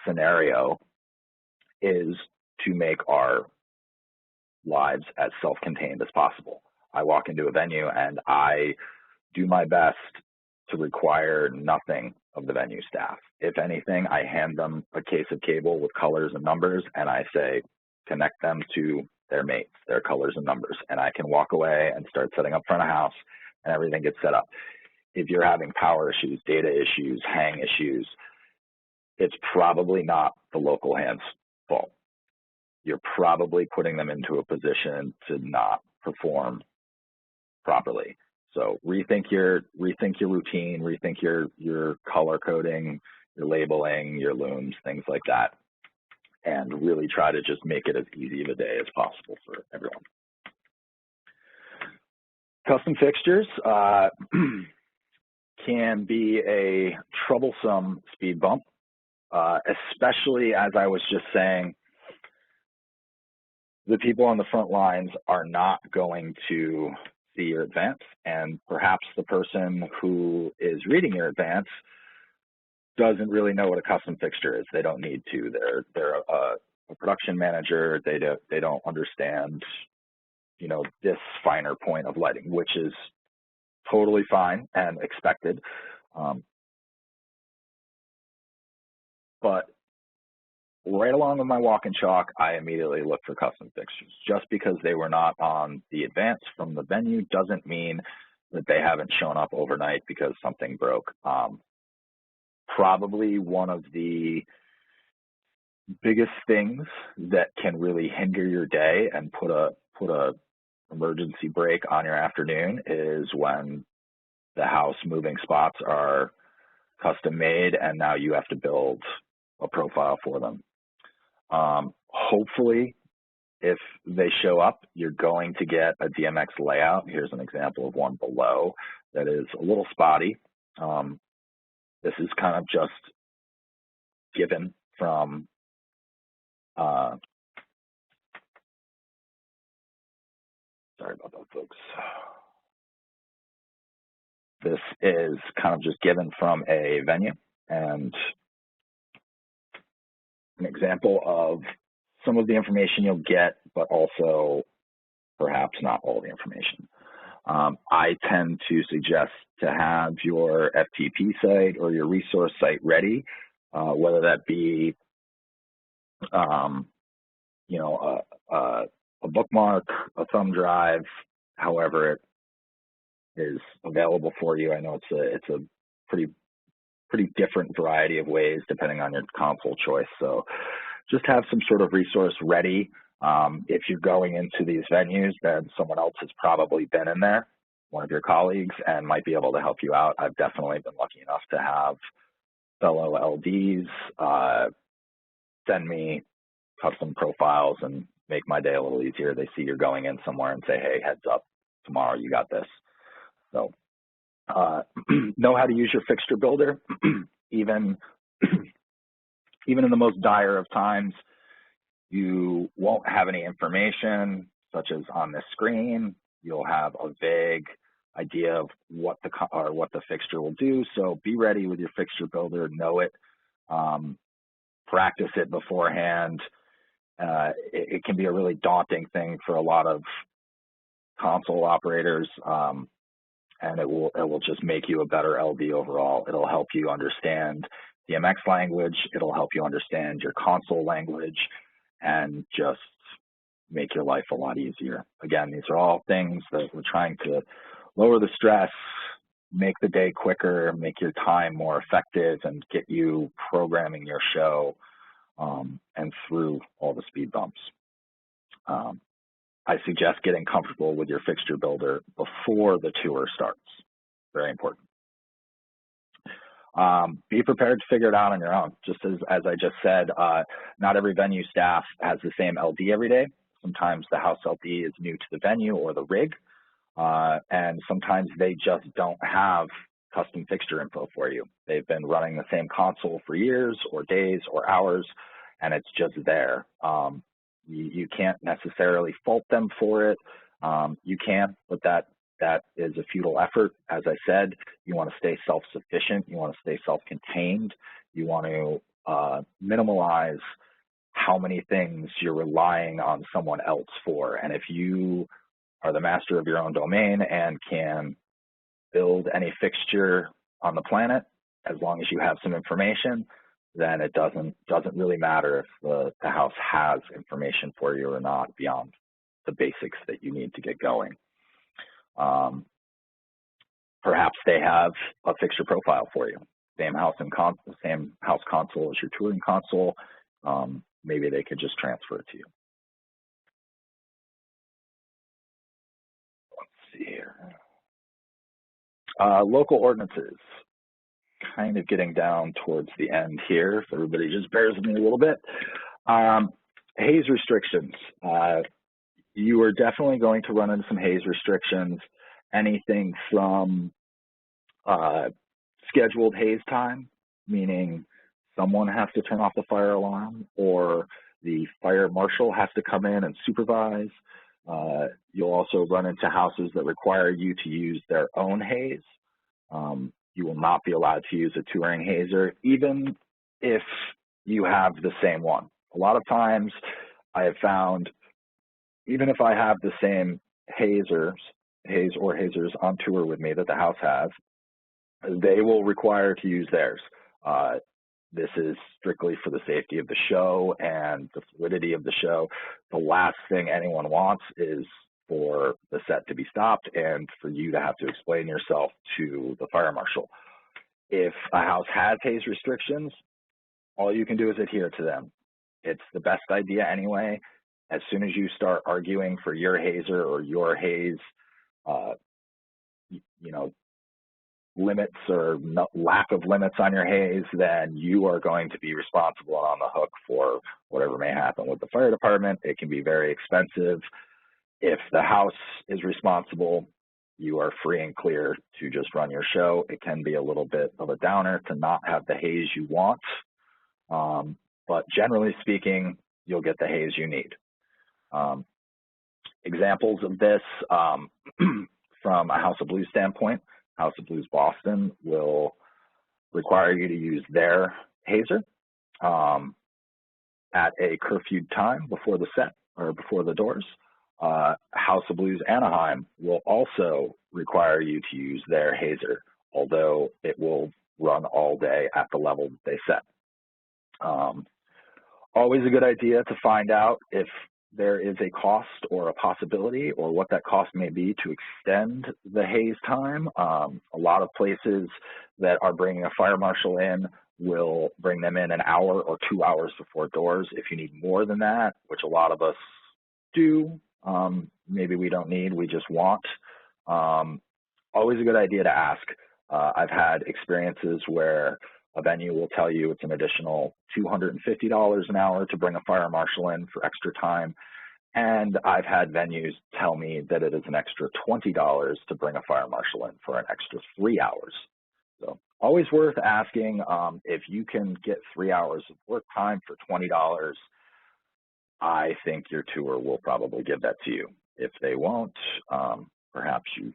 scenario is to make our lives as self-contained as possible. I walk into a venue and I do my best to require nothing of the venue staff. If anything, I hand them a case of cable with colors and numbers and I say, connect them to their mates, their colors and numbers, and I can walk away and start setting up front of house and everything gets set up. If you're having power issues, data issues, hang issues, it's probably not the local hand's fault. You're probably putting them into a position to not perform properly. So rethink your routine, rethink your color coding, your labeling, your looms, things like that, and really try to just make it as easy of a day as possible for everyone. Custom fixtures can be a troublesome speed bump, especially as I was just saying, the people on the front lines are not going to see your advance, and perhaps the person who is reading your advance doesn't really know what a custom fixture is. They don't need to. They're a production manager. They don't understand, you know, this finer point of lighting, which is totally fine and expected. But right along with my walk and chalk, I immediately look for custom fixtures. Just because they were not on the advance from the venue doesn't mean that they haven't shown up overnight because something broke. Probably one of the biggest things that can really hinder your day and put a emergency brake on your afternoon is when the house moving spots are custom made and now you have to build a profile for them. Hopefully, if they show up, you're going to get a DMX layout. Here's an example of one below that is a little spotty. This is kind of just given from sorry about that, folks. This is kind of just given from a venue and an example of some of the information you'll get, but also perhaps not all the information. I tend to suggest to have your FTP site or your resource site ready, whether that be, you know, a bookmark, a thumb drive, however it is available for you. I know it's a pretty different variety of ways depending on your console choice. So just have some sort of resource ready If you're going into these venues, then someone else has probably been in there, one of your colleagues, and might be able to help you out. I've definitely been lucky enough to have fellow LDs send me custom profiles and make my day a little easier. They see you're going in somewhere and say, hey, heads up, tomorrow you got this. So know how to use your fixture builder. Even in the most dire of times, you won't have any information, such as on this screen. You'll have a vague idea of what the fixture will do. So be ready with your fixture builder, know it, practice it beforehand. It can be a really daunting thing for a lot of console operators, and it will just make you a better LD overall. It'll help you understand DMX language. It'll help you understand your console language, and just make your life a lot easier. Again, these are all things that we're trying to lower the stress, make the day quicker, make your time more effective, and get you programming your show and through all the speed bumps. I suggest getting comfortable with your fixture builder before the tour starts. Very important. Be prepared to figure it out on your own. Just as I just said, not every venue staff has the same LD every day. Sometimes the house LD is new to the venue or the rig, and sometimes they just don't have custom fixture info for you. They've been running the same console for years or days or hours, and it's just there. You can't necessarily fault them for it. You can, but that is a futile effort. As I said, you want to stay self-sufficient. You want to stay self-contained. You want to minimize how many things you're relying on someone else for. And if you are the master of your own domain and can build any fixture on the planet, as long as you have some information, then it doesn't really matter if the house has information for you or not beyond the basics that you need to get going. Perhaps they have a fixture profile for you. Same house console as your touring console. Maybe they could just transfer it to you. Let's see here. Local ordinances. Kind of getting down towards the end here, if everybody just bears with me a little bit. Haze restrictions. You are definitely going to run into some haze restrictions. Anything from scheduled haze time, meaning someone has to turn off the fire alarm or the fire marshal has to come in and supervise. You'll also run into houses that require you to use their own haze. You will not be allowed to use a touring hazer, even if you have the same one. A lot of times I have found, even if I have the same haze or hazers on tour with me that the house has, they will require to use theirs. This is strictly for the safety of the show and the fluidity of the show. The last thing anyone wants is for the set to be stopped and for you to have to explain yourself to the fire marshal. If a house has haze restrictions, all you can do is adhere to them. It's the best idea anyway. As soon as you start arguing for your hazer or your haze, limits or lack of limits on your haze, then you are going to be responsible and on the hook for whatever may happen with the fire department. It can be very expensive. If the house is responsible, you are free and clear to just run your show. It can be a little bit of a downer to not have the haze you want, but generally speaking, you'll get the haze you need. Examples of this from a House of Blues standpoint, House of Blues Boston will require you to use their hazer at a curfewed time before the set or before the doors. House of Blues Anaheim will also require you to use their hazer, although it will run all day at the level that they set. Always a good idea to find out if there is a cost or a possibility or what that cost may be to extend the haze time. A lot of places that are bringing a fire marshal in will bring them in an hour or 2 hours before doors. If you need more than that, which a lot of us do, maybe we don't need, we just want. Always a good idea to ask. I've had experiences where a venue will tell you it's an additional $250 an hour to bring a fire marshal in for extra time. And I've had venues tell me that it is an extra $20 to bring a fire marshal in for an extra 3 hours. So always worth asking. If you can get 3 hours of work time for $20, I think your tour will probably give that to you. If they won't, perhaps you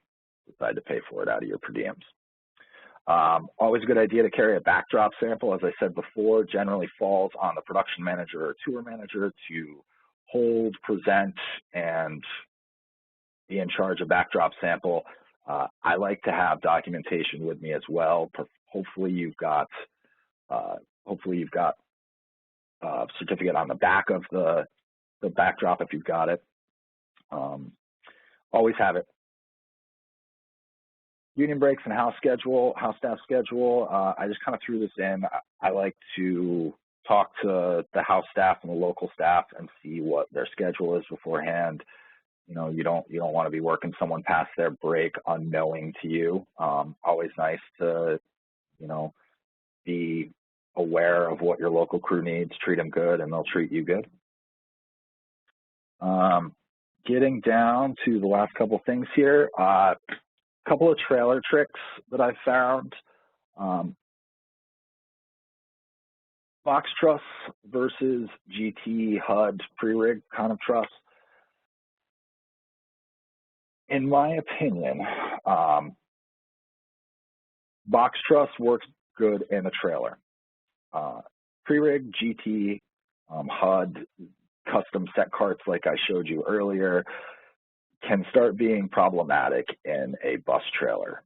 decide to pay for it out of your per diems. Always a good idea to carry a backdrop sample. As I said before, generally falls on the production manager or tour manager to hold, present, and be in charge of backdrop sample. I like to have documentation with me as well. Hopefully you've got a certificate on the back of the backdrop if you've got it. Always have it. Union breaks and house staff schedule. I just kind of threw this in. I like to talk to the house staff and the local staff and see what their schedule is beforehand. You know, you don't want to be working someone past their break unknowing to you. Always nice to, you know, be aware of what your local crew needs, treat them good, and they'll treat you good. Getting down to the last couple things here. Couple of trailer tricks that I found. Box truss versus GT HUD pre-rig kind of truss. In my opinion, box truss works good in a trailer. Pre-rig, GT, HUD, custom set carts like I showed you earlier can start being problematic in a bus trailer.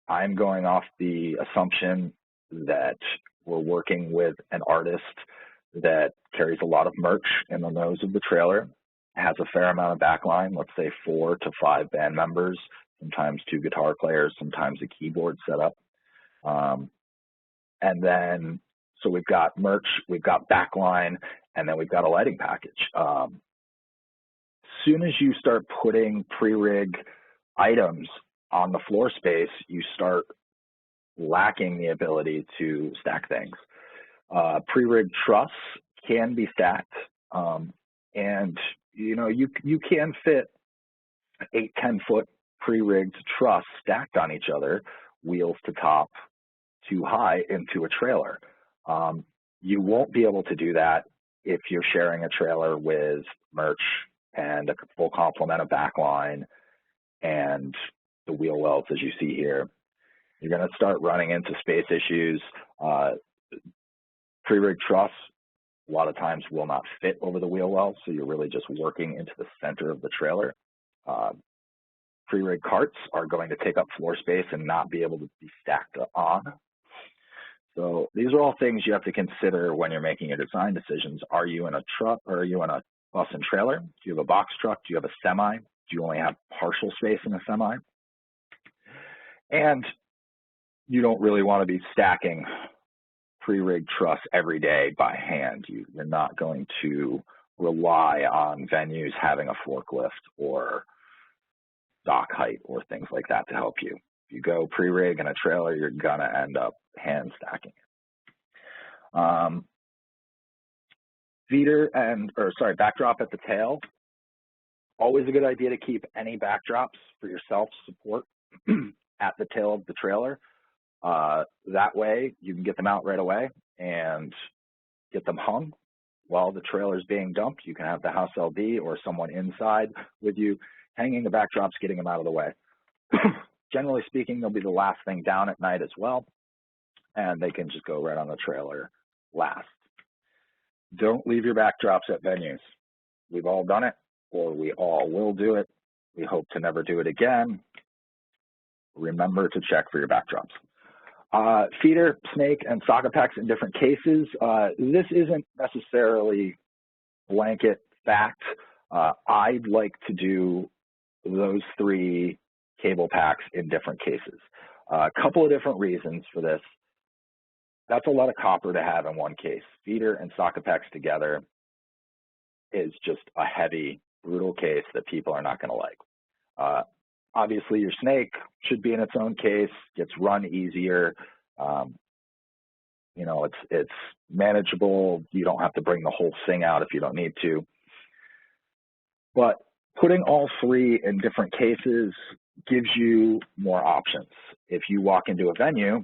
I'm going off the assumption that we're working with an artist that carries a lot of merch in the nose of the trailer, has a fair amount of backline, let's say 4 to 5 band members, sometimes 2 guitar players, sometimes a keyboard setup. And then, so we've got merch, we've got backline, and then we've got a lighting package. Soon as you start putting pre-rig items on the floor space, you start lacking the ability to stack things. Pre-rig truss can be stacked, and you know you can fit 8-10 foot pre-rigged truss stacked on each other, wheels to top, too high into a trailer. You won't be able to do that if you're sharing a trailer with merch and a full complement of backline and the wheel wells as you see here. You're going to start running into space issues. Pre-rig truss a lot of times will not fit over the wheel wells, so you're really just working into the center of the trailer. Pre-rig carts are going to take up floor space and not be able to be stacked on. So these are all things you have to consider when you're making your design decisions. Are you in a truck or are you in a bus and trailer? Do you have a box truck? Do you have a semi? Do you only have partial space in a semi? And you don't really want to be stacking pre-rig truss every day by hand. You're not going to rely on venues having a forklift or dock height or things like that to help you. If you go pre-rig in a trailer, you're gonna end up hand stacking it. Backdrop at the tail. Always a good idea to keep any backdrops for yourself support at the tail of the trailer. That way you can get them out right away and get them hung while the trailer is being dumped. You can have the house LD or someone inside with you hanging the backdrops, getting them out of the way. Generally speaking, they'll be the last thing down at night as well, and they can just go right on the trailer last. Don't leave your backdrops at venues. We've all done it, or we all will do it. We hope to never do it again. Remember to check for your backdrops. Feeder, snake, and socket packs in different cases. This isn't necessarily blanket fact. I'd like to do those 3 cable packs in different cases. A couple of different reasons for this. That's a lot of copper to have in one case. Feeder and socket packs together is just a heavy brutal case that people are not going to like. Obviously, your snake should be in its own case, gets run easier. You know, it's manageable. You don't have to bring the whole thing out if you don't need to. But putting all three in different cases gives you more options. If you walk into a venue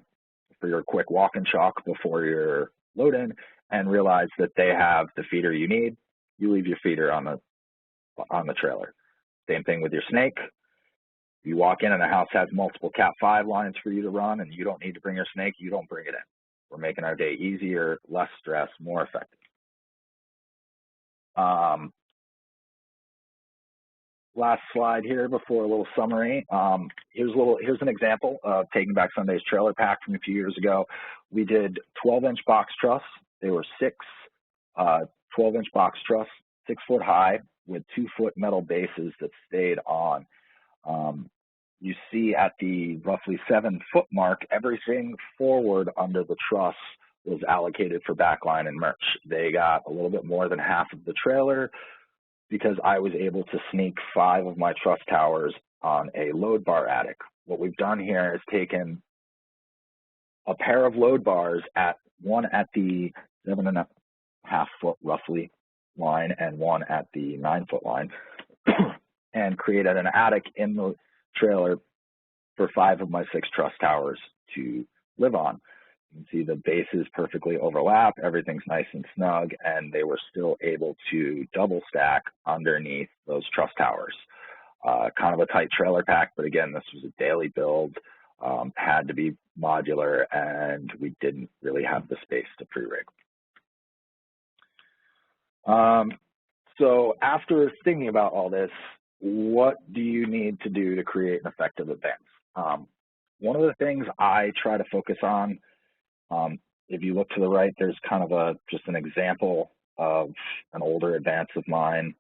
for your quick walk and chalk before your load-in and realize that they have the feeder you need, you leave your feeder on the trailer. Same thing with your snake. You walk in and the house has multiple Cat 5 lines for you to run and you don't need to bring your snake, you don't bring it in. We're making our day easier, less stress, more effective. Last slide here before a little summary. Here's an example of Taking Back Sunday's trailer pack from a few years ago. We did 12-inch box truss. They were 12-inch box truss, 6 foot high with 2-foot metal bases that stayed on. You see at the roughly 7-foot mark, everything forward under the truss was allocated for backline and merch. They got a little bit more than half of the trailer because I was able to sneak 5 of my truss towers on a load bar attic. What we've done here is taken a pair of load bars, one at the 7.5 foot roughly line and one at the 9-foot line, and created an attic in the trailer for 5 of my 6 truss towers to live on. You can see the bases perfectly overlap, everything's nice and snug, and they were still able to double stack underneath those truss towers. Kind of a tight trailer pack, but again, this was a daily build, had to be modular, and we didn't really have the space to pre-rig. So after thinking about all this, what do you need to do to create an effective advance? One of the things I try to focus on, if you look to the right, there's kind of just an example of an older advance of mine.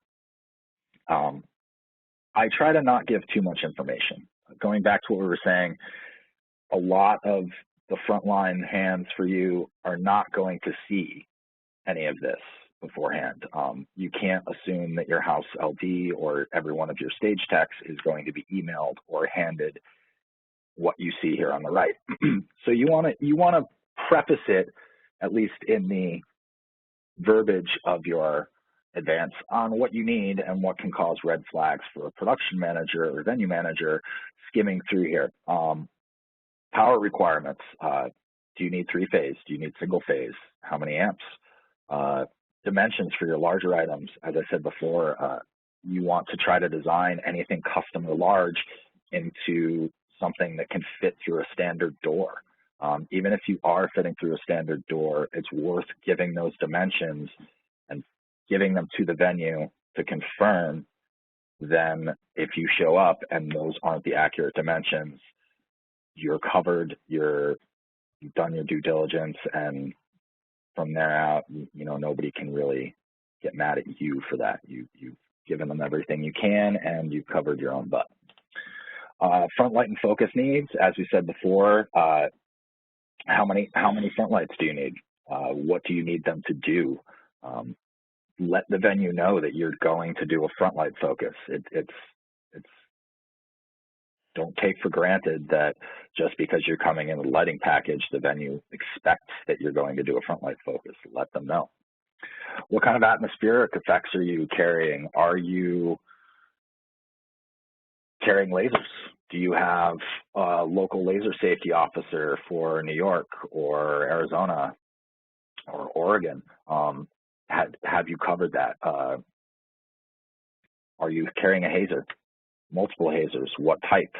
I try to not give too much information. Going back to what we were saying, a lot of the frontline hands for you are not going to see any of this beforehand. You can't assume that your house LD or every one of your stage techs is going to be emailed or handed what you see here on the right. So you want to preface it, at least in the verbiage of your advance, on what you need and what can cause red flags for a production manager or venue manager skimming through here. Power requirements. Do you need 3-phase? Do you need single phase? How many amps? Dimensions for your larger items. As I said before, you want to try to design anything custom or large into something that can fit through a standard door. Even if you are fitting through a standard door, it's worth giving those dimensions and giving them to the venue to confirm. Then if you show up and those aren't the accurate dimensions, you're covered, you've done your due diligence, and from there out, nobody can really get mad at you for that. You've given them everything you can, and you've covered your own butt. Front light and focus needs, as we said before, how many front lights do you need? What do you need them to do? Let the venue know that you're going to do a front light focus. It's don't take for granted that just because you're coming in with a lighting package, the venue expects that you're going to do a front light focus. Let them know. What kind of atmospheric effects are you carrying? Are you carrying lasers? Do you have a local laser safety officer for New York or Arizona or Oregon? Have you covered that? Are you carrying a hazer? Multiple hazers? What type?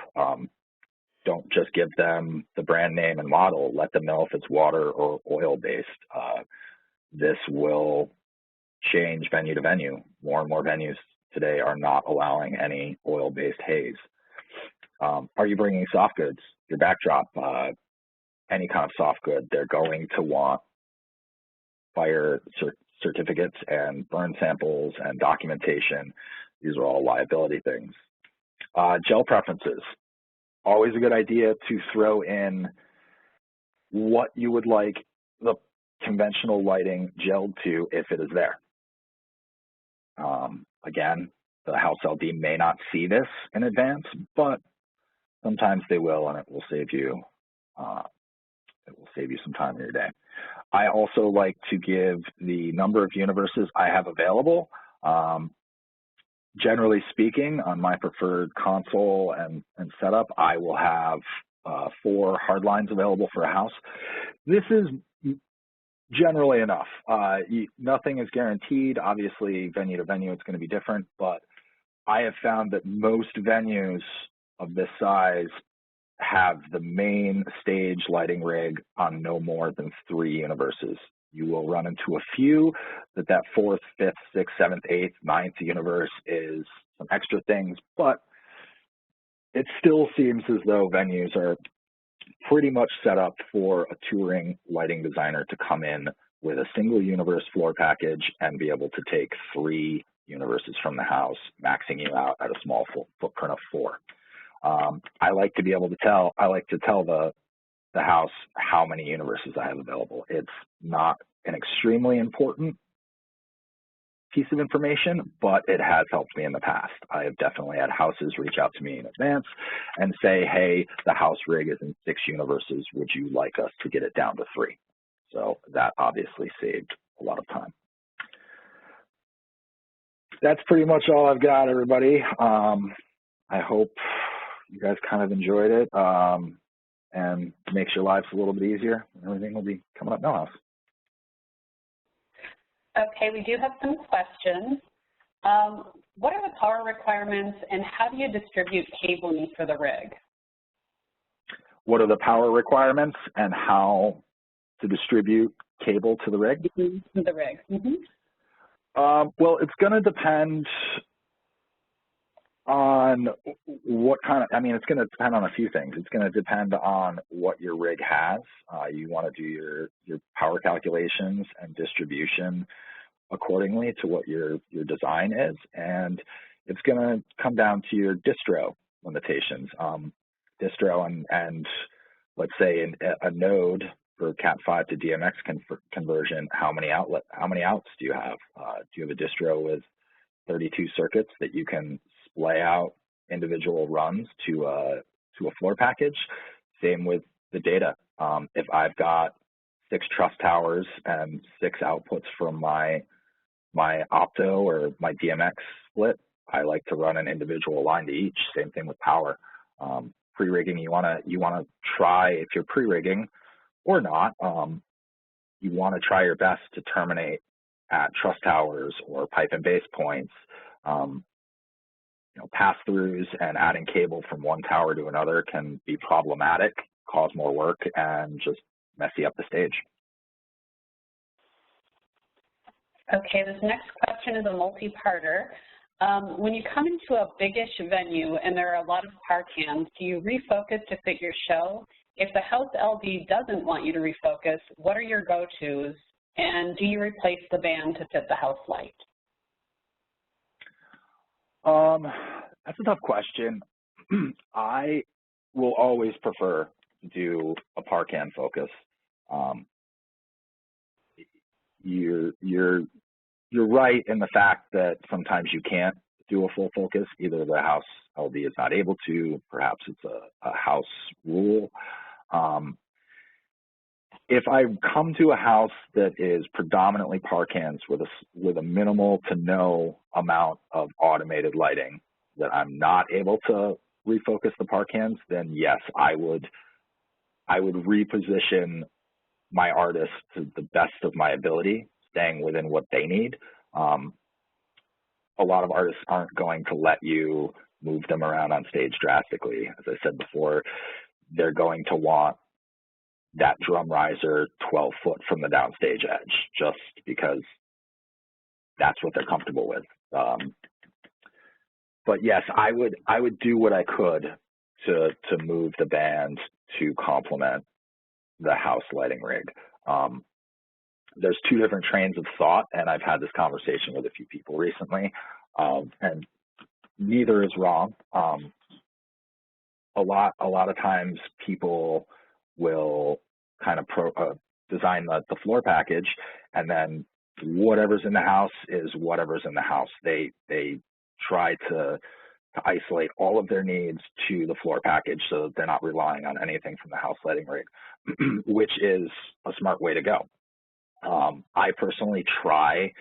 Don't just give them the brand name and model. Let them know if it's water or oil-based. This will change venue to venue. More and more venues today are not allowing any oil-based haze. Are you bringing soft goods? Your backdrop, any kind of soft good, they're going to want fire certificates and burn samples and documentation. These are all liability things. Gel preferences. Always a good idea to throw in what you would like the conventional lighting gelled to if it is there. Again, the house LD may not see this in advance, but sometimes they will, and it will save you some time in your day. I also like to give the number of universes I have available. Generally speaking, on my preferred console and setup, I will have 4 hard lines available for a house. This is generally enough. Nothing is guaranteed. Obviously, venue to venue, it's going to be different, but I have found that most venues of this size have the main stage lighting rig on no more than 3 universes. You will run into a few that 4th, 5th, 6th, 7th, 8th, 9th universe is some extra things, but it still seems as though venues are pretty much set up for a touring lighting designer to come in with a single universe floor package and be able to take 3 universes from the house, maxing you out at a small footprint of 4. I like to be able to tell, the house how many universes I have available. It's not an extremely important piece of information, but it has helped me in the past. I have definitely had houses reach out to me in advance and say, hey, the house rig is in 6 universes. Would you like us to get it down to 3? So that obviously saved a lot of time. That's pretty much all I've got, everybody. I hope you guys kind of enjoyed it. And makes your lives a little bit easier. Everything will be coming up now. Okay, we do have some questions. What are the power requirements and how do you distribute cabling for the rig? What are the power requirements and how to distribute cable to the rig? The rig. Well, it's going to depend on what kind of, it's going to depend on a few things. It's going to depend on what your rig has. You want to do your power calculations and distribution accordingly to what your design is. And it's going to come down to your distro limitations. Distro and let's say a node for Cat5 to DMX conversion, how many outs do you have? Do you have a distro with 32 circuits that you can splay out individual runs to a floor package? Same with the data. If I've got 6 truss towers and 6 outputs from my opto or my DMX split, I like to run an individual line to each. Same thing with power. Pre-rigging, you wanna try, if you're pre-rigging or not, you want to try your best to terminate at truss towers or pipe and base points. Pass-throughs and adding cable from one tower to another can be problematic, cause more work, and just messy up the stage. Okay, this next question is a multi-parter. When you come into a big-ish venue and there are a lot of par cans, do you refocus to fit your show? If the house LD doesn't want you to refocus, what are your go-tos? And do you replace the band to fit the house light? That's a tough question. I will always prefer to do a par can focus. You're right in the fact that sometimes you can't do a full focus. Either the house LD is not able to, perhaps it's a house rule. If I come to a house that is predominantly par cans with a minimal to no amount of automated lighting that I'm not able to refocus the par cans, then yes, I would reposition my artists to the best of my ability, staying within what they need. A lot of artists aren't going to let you move them around on stage drastically. As I said before, they're going to want that drum riser 12 foot from the downstage edge, just because that's what they're comfortable with. But yes, I would do what I could to move the band to complement the house lighting rig. There's 2 different trains of thought, and I've had this conversation with a few people recently, and neither is wrong. A lot of times people will kind of design the floor package, and then whatever's in the house is whatever's in the house. They try to isolate all of their needs to the floor package so that they're not relying on anything from the house lighting rig, which is a smart way to go. I personally try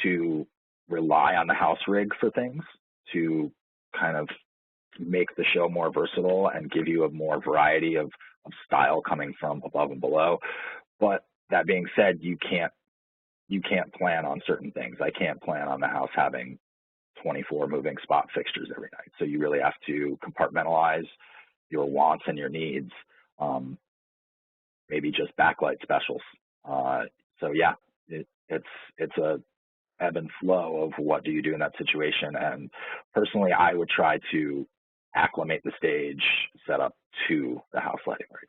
to rely on the house rig for things to kind of make the show more versatile and give you a more variety of style coming from above and below. But that being said, you can't plan on certain things. I can't plan on the house having 24 moving spot fixtures every night. So you really have to compartmentalize your wants and your needs. Maybe just backlight specials. So yeah, it's a ebb and flow of what do you do in that situation. And personally, I would try to acclimate the stage setup to the house lighting rig.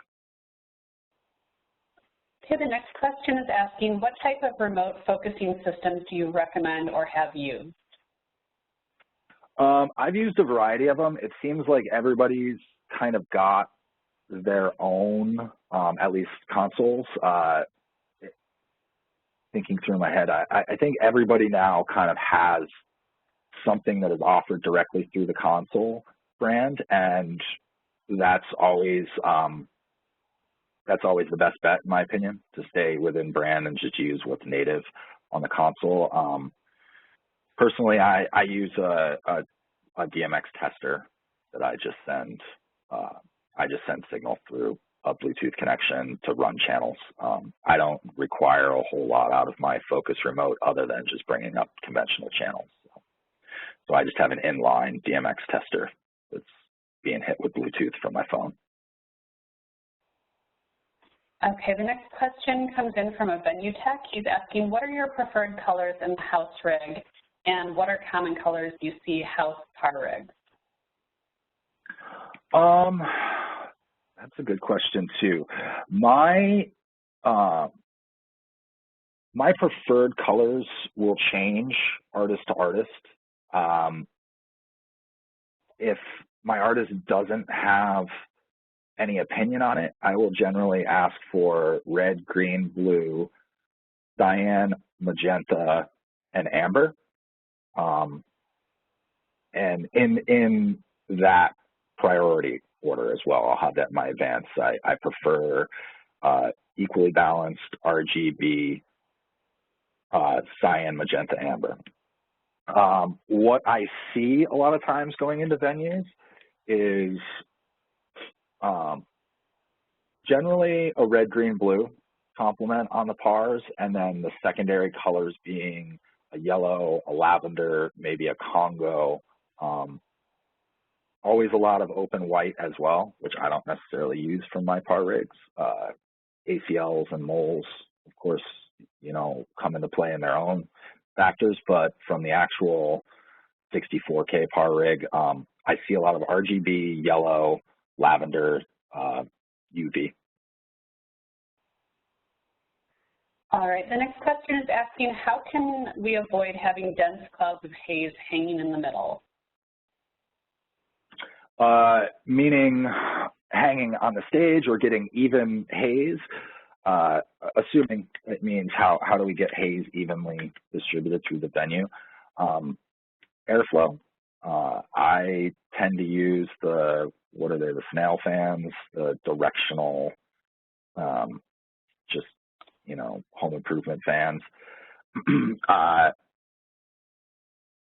Okay, the next question is asking, what type of remote focusing systems do you recommend or have used? I've used a variety of them. It seems like everybody's kind of got their own, at least consoles. Thinking through my head, I think everybody now kind of has something that is offered directly through the console brand, and that's always the best bet, in my opinion, to stay within brand and just use what's native on the console. Personally, I use a DMX tester that I just send signal through a Bluetooth connection to run channels. I don't require a whole lot out of my Focus remote other than just bringing up conventional channels. So I just have an inline DMX tester that's being hit with Bluetooth from my phone. Okay, the next question comes in from a venue tech. He's asking, what are your preferred colors in the house rig, and what are common colors you see house par rigs? That's a good question too. My preferred colors will change artist to artist. If my artist doesn't have any opinion on it, I will generally ask for red, green, blue, cyan, magenta, and amber. And in that priority order as well, I'll have that in my advance. I prefer equally balanced RGB, cyan, magenta, amber. What I see a lot of times going into venues is generally a red, green, blue complement on the pars, and then the secondary colors being a yellow, a lavender, maybe a Congo. Always a lot of open white as well, which I don't necessarily use from my par rigs. ACLs and moles, of course, come into play in their own factors, but from the actual 64K par rig, I see a lot of RGB, yellow, lavender, UV. All right, the next question is asking, how can we avoid having dense clouds of haze hanging in the middle? Meaning hanging on the stage or getting even haze, assuming it means how do we get haze evenly distributed through the venue. Airflow. I tend to use the snail fans, the directional, just, home improvement fans.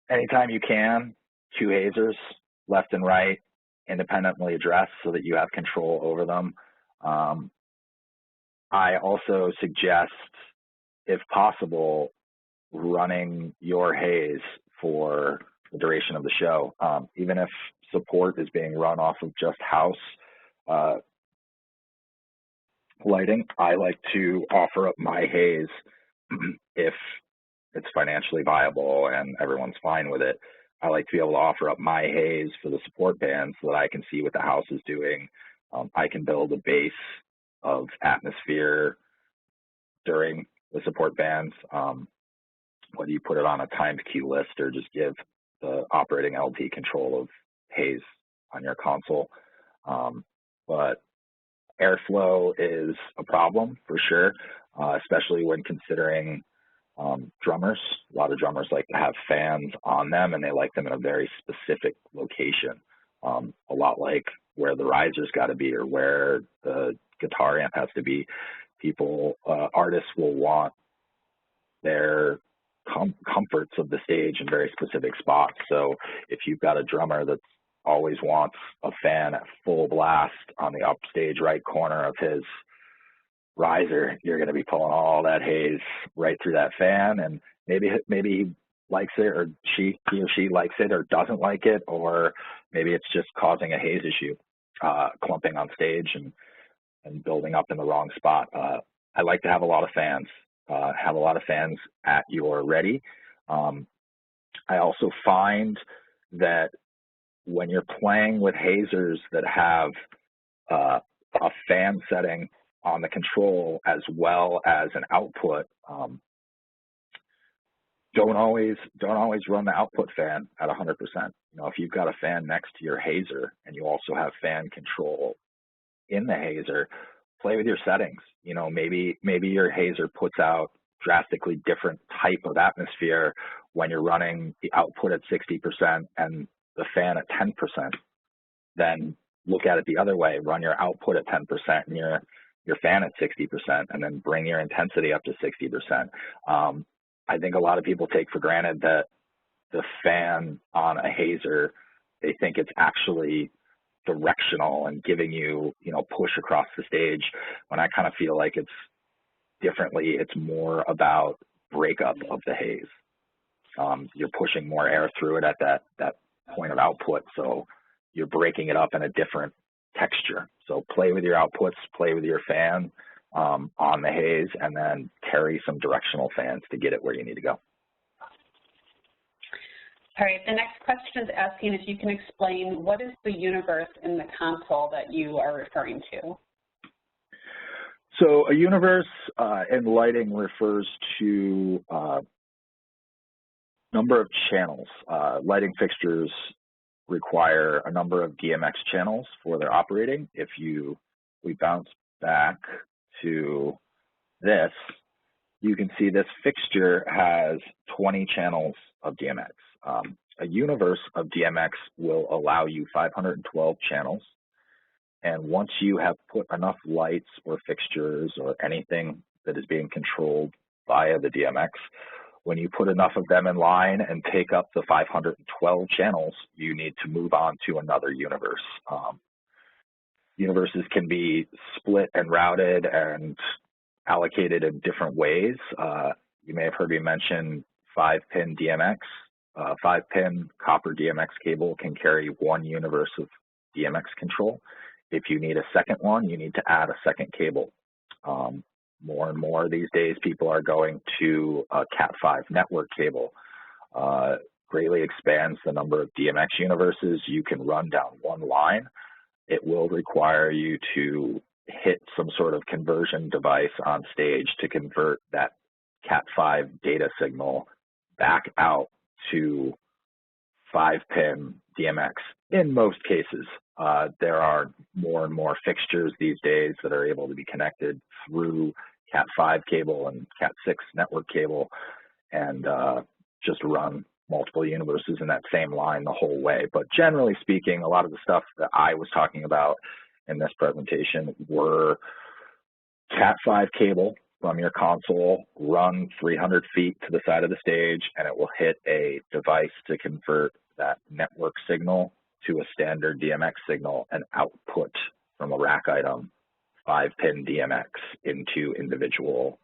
Anytime you can, 2 hazers, left and right, independently addressed so that you have control over them. I also suggest, if possible, running your haze for the duration of the show. Even if support is being run off of just house lighting, I like to offer up my haze if it's financially viable and everyone's fine with it. I like to be able to offer up my haze for the support band so that I can see what the house is doing. I can build a base of atmosphere during the support bands, whether you put it on a timed cue list or just give the operating LT control of haze on your console. But airflow is a problem for sure, especially when considering drummers. A lot of drummers like to have fans on them, and they like them in a very specific location, a lot like where the riser's got to be or where the guitar amp has to be. Artists will want their comforts of the stage in very specific spots. So if you've got a drummer that always wants a fan at full blast on the upstage right corner of his riser, you're going to be pulling all that haze right through that fan, and maybe he likes it, or he or she likes it or doesn't like it, or maybe it's just causing a haze issue, clumping on stage and building up in the wrong spot. I like to have a lot of fans. Have a lot of fans at your ready. I also find that when you're playing with hazers that have a fan setting on the control as well as an output, don't always run the output fan at 100%. If you've got a fan next to your hazer and you also have fan control in the hazer, play with your settings. Maybe your hazer puts out drastically different type of atmosphere when you're running the output at 60% and the fan at 10%. Then look at it the other way. Run your output at 10% and your fan at 60%, and then bring your intensity up to 60%. I think a lot of people take for granted that the fan on a hazer, they think it's actually directional and giving you, push across the stage, when I kind of feel like it's differently. It's more about breakup of the haze. You're pushing more air through it at that point of output, so you're breaking it up in a different texture. So play with your outputs, play with your fan on the haze, and then carry some directional fans to get it where you need to go. All right, the next question is asking if you can explain what is the universe in the console that you are referring to? So a universe in lighting refers to number of channels. Lighting fixtures require a number of DMX channels for their operating. If we bounce back to this, you can see this fixture has 20 channels of DMX. A universe of DMX will allow you 512 channels. And once you have put enough lights or fixtures or anything that is being controlled via the DMX, when you put enough of them in line and take up the 512 channels, you need to move on to another universe. Universes can be split and routed and allocated in different ways. You may have heard me mention 5-pin DMX. 5-pin copper DMX cable can carry one universe of DMX control. If you need a second one, you need to add a second cable. More and more these days, people are going to a Cat5 network cable. Greatly expands the number of DMX universes you can run down one line. It will require you to hit some sort of conversion device on stage to convert that Cat5 data signal back out to 5-pin DMX in most cases. There are more and more fixtures these days that are able to be connected through Cat5 cable and Cat6 network cable and just run multiple universes in that same line the whole way. But generally speaking, a lot of the stuff that I was talking about in this presentation were Cat5 cable from your console, run 300 feet to the side of the stage, and it will hit a device to convert that network signal to a standard DMX signal and output from a rack item 5-pin DMX into individual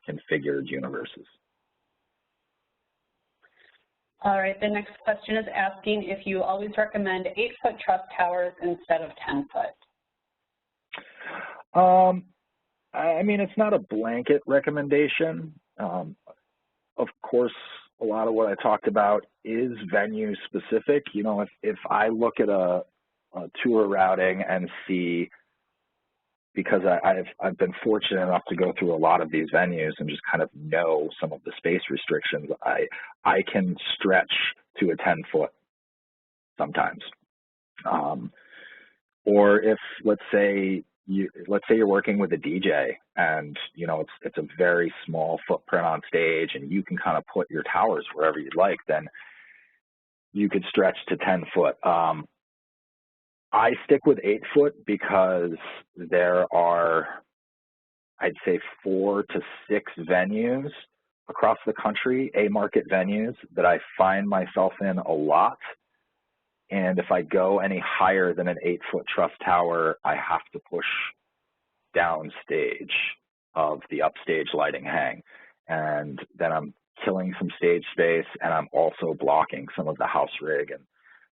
configured universes. All right, the next question is asking if you always recommend 8-foot truss towers instead of 10-foot. I mean, it's not a blanket recommendation. Of course, a lot of what I talked about is venue specific. If I look at a tour routing and see, because I've been fortunate enough to go through a lot of these venues and just kind of know some of the space restrictions, I can stretch to a 10-foot sometimes. Or if, let's say, let's say you're working with a DJ and, you know, it's a very small footprint on stage and you can kind of put your towers wherever you'd like, then you could stretch to 10 foot. I stick with 8 foot because there are, I'd say 4 to 6 venues across the country, A-market venues, that I find myself in a lot. And if I go any higher than an 8-foot truss tower, I have to push downstage of the upstage lighting hang. And then I'm killing some stage space, and I'm also blocking some of the house rig, and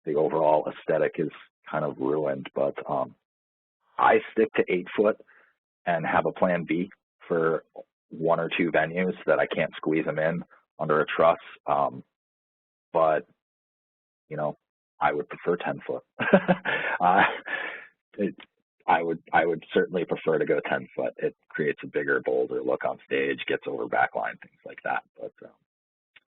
the overall aesthetic is kind of ruined. But I stick to 8 foot and have a plan B for 1 or 2 venues that I can't squeeze them in under a truss. But, you know, I would prefer 10 foot. I would certainly prefer to go 10 foot. It creates a bigger, bolder look on stage, gets over backline, things like that. But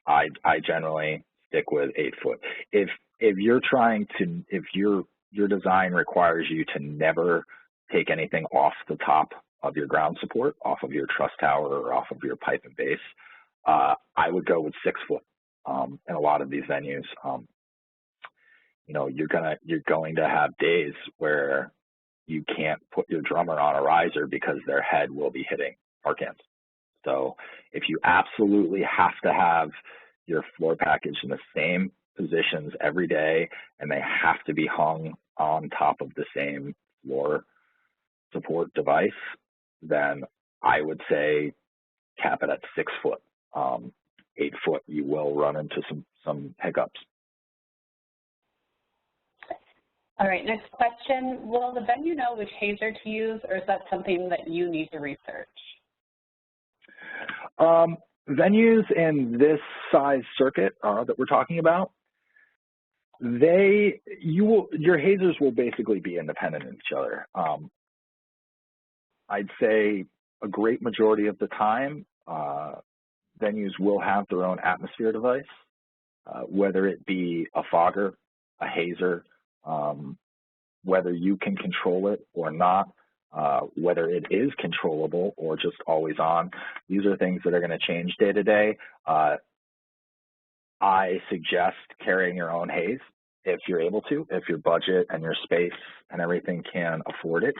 I generally stick with 8 foot. If you're trying to, if your design requires you to never take anything off the top of your ground support, off of your truss tower or off of your pipe and base, I would go with 6 foot in a lot of these venues. You know, you're going to have days where you can't put your drummer on a riser because their head will be hitting parkins. So if you absolutely have to have your floor package in the same positions every day and they have to be hung on top of the same floor support device, then I would say cap it at 6 foot. 8 foot, you will run into some hiccups. All right, next question. Will the venue know which hazer to use, or is that something that you need to research? Venues in this size circuit that we're talking about, your hazers will basically be independent of each other. I'd say a great majority of the time, venues will have their own atmosphere device, whether it be a fogger, a hazer, whether you can control it or not, whether it is controllable or just always on. These are things that are going to change day to day. I suggest carrying your own haze if you're able to, if your budget and your space and everything can afford it.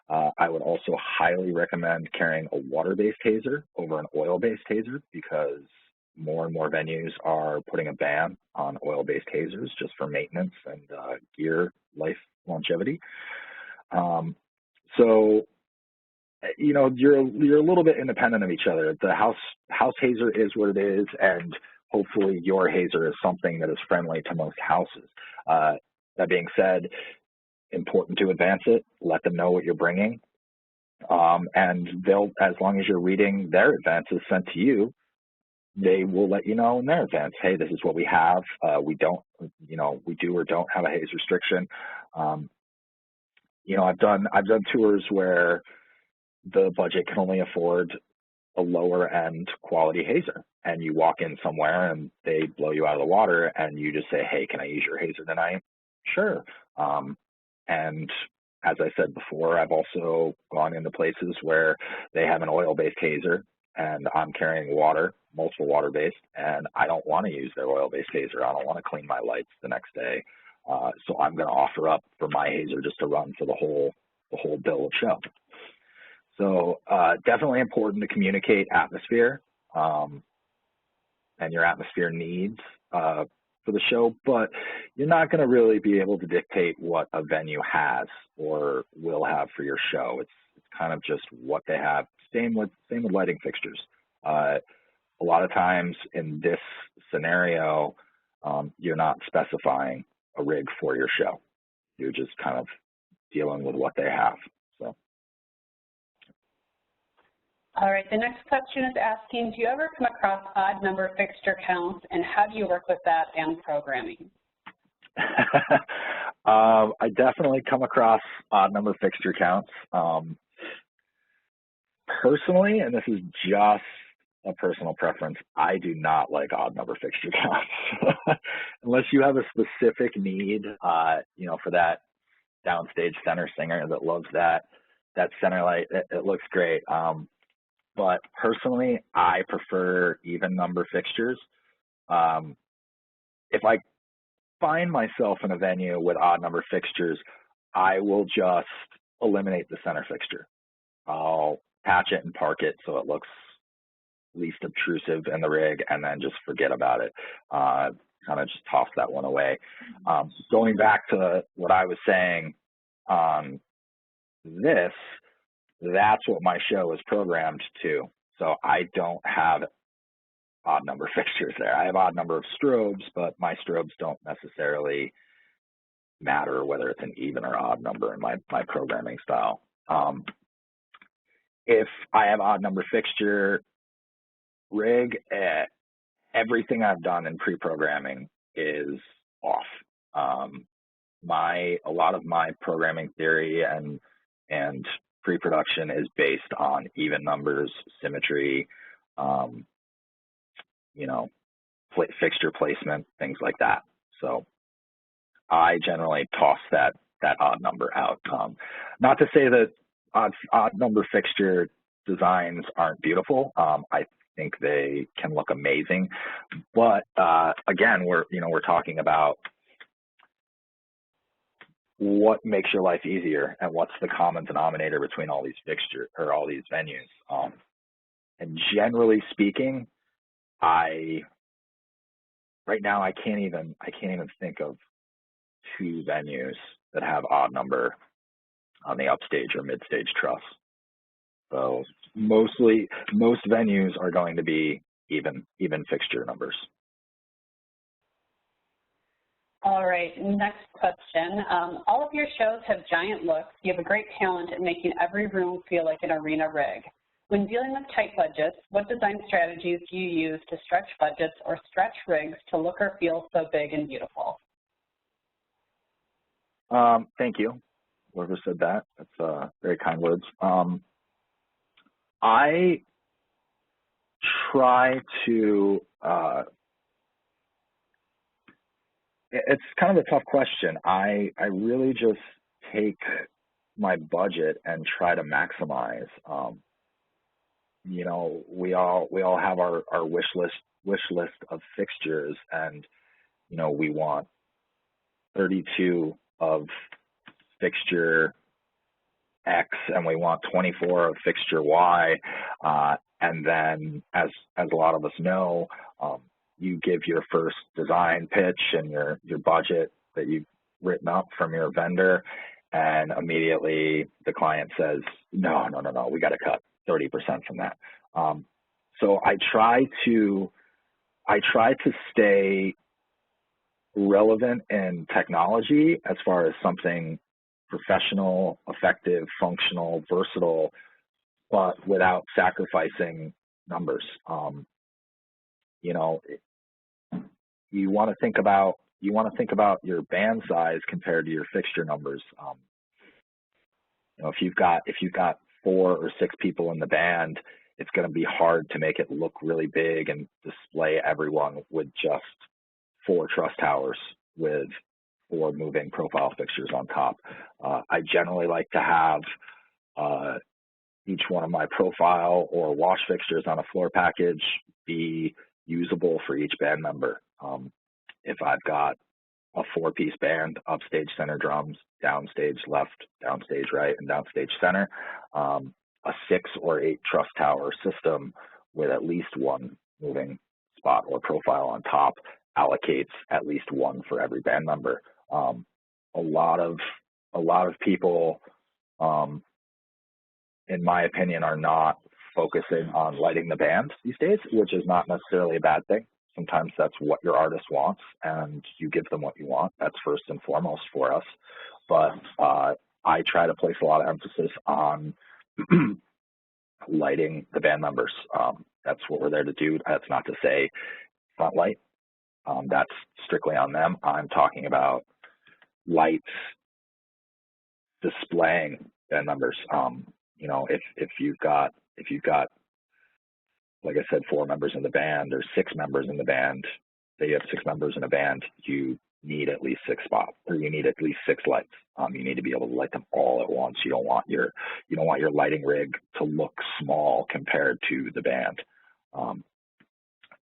I would also highly recommend carrying a water-based hazer over an oil-based hazer, because more and more venues are putting a ban on oil-based hazers just for maintenance and gear life longevity. So, you know, you're a little bit independent of each other. The house hazer is what it is, and hopefully your hazer is something that is friendly to most houses. That being said, important to advance it, let them know what you're bringing. And they'll, as long as you're reading their advances sent to you, they will let you know in their advance, hey, this is what we have. We don't, you know, we do or don't have a haze restriction. You know, I've done tours where the budget can only afford a lower end quality hazer, and you walk in somewhere and they blow you out of the water, and you just say, hey, can I use your hazer tonight? Sure. And as I said before, I've also gone into places where they have an oil-based hazer and I'm carrying water, multiple water-based, and I don't want to use their oil-based hazer. I don't want to clean my lights the next day. So I'm going to offer up for my hazer just to run for the whole bill of show. So definitely important to communicate atmosphere and your atmosphere needs for the show, but you're not going to really be able to dictate what a venue has or will have for your show. It's kind of just what they have. Same with lighting fixtures. A lot of times in this scenario, you're not specifying a rig for your show. You're just kind of dealing with what they have. So. All right, the next question is asking, do you ever come across odd number fixture counts, and how do you work with that and programming? I definitely come across odd number fixture counts. Personally, and this is just a personal preference, I do not like odd number fixture counts. Unless you have a specific need, you know, for that downstage center singer that loves that that center light, it looks great. But personally, I prefer even number fixtures. If I find myself in a venue with odd number fixtures, I will just eliminate the center fixture. I'll patch it and park it so it looks least obtrusive in the rig, and then just forget about it. Kind of just toss that one away. Going back to what I was saying on this, that's what my show is programmed to. So I don't have odd number fixtures there. I have odd number of strobes, but my strobes don't necessarily matter whether it's an even or odd number in my programming style. If I have odd number fixture rig, everything I've done in pre-programming is off. A lot of my programming theory and pre-production is based on even numbers, symmetry, fixture placement, things like that. So I generally toss that odd number out. Not to say that odd number fixture designs aren't beautiful. I think they can look amazing, but again, we're talking about what makes your life easier and what's the common denominator between all these fixtures or all these venues. And generally speaking, right now I can't even think of 2 venues that have odd number on the upstage or midstage truss. So most venues are going to be even fixture numbers. All right, next question. All of your shows have giant looks. You have a great talent in making every room feel like an arena rig. When dealing with tight budgets, what design strategies do you use to stretch budgets or stretch rigs to look or feel so big and beautiful? Thank you, whoever said that. That's very kind words. I try to, it's kind of a tough question. I really just take my budget and try to maximize. We all have our wish list of fixtures, and we want 32 of fixture X and we want 24 of fixture Y, and then as a lot of us know, you give your first design pitch and your budget that you've written up from your vendor, and immediately the client says, no, we got to cut 30% from that. So I try to stay relevant in technology as far as something professional, effective, functional, versatile, but without sacrificing numbers. You want to think about your band size compared to your fixture numbers. If you've got 4 or 6 people in the band, it's going to be hard to make it look really big and display everyone with just 4 truss towers with 4 moving profile fixtures on top. I generally like to have each one of my profile or wash fixtures on a floor package be usable for each band member. If I've got a 4-piece band, upstage center drums, downstage left, downstage right, and downstage center, a 6 or 8 truss tower system with at least 1 moving spot or profile on top allocates at least 1 for every band member. A lot of people, in my opinion, are not focusing on lighting the band these days, which is not necessarily a bad thing. Sometimes that's what your artist wants, and you give them what you want. That's first and foremost for us. But I try to place a lot of emphasis on lighting the band members. That's what we're there to do. That's not to say front light. That's strictly on them. I'm talking about lights displaying band members. If you've got, like I said, 4 members in the band or 6 members in the band, say you have 6 members in a band, you need at least 6 spots, or you need at least 6 lights. You need to be able to light them all at once. You don't want your lighting rig to look small compared to the band.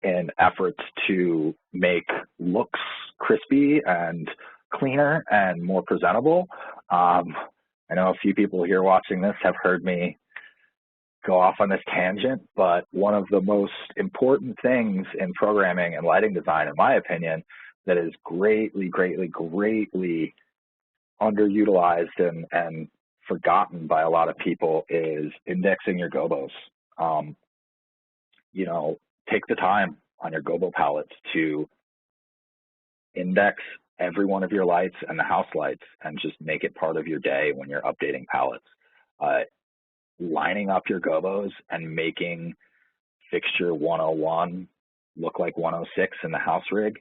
In efforts to make looks crispy and cleaner and more presentable, I know a few people here watching this have heard me go off on this tangent, but one of the most important things in programming and lighting design, in my opinion, that is greatly underutilized and forgotten by a lot of people is indexing your gobos. You know, take the time on your gobo palettes to index every one of your lights and the house lights, and just make it part of your day when you're updating palettes. Lining up your gobos and making fixture 101 look like 106 in the house rig,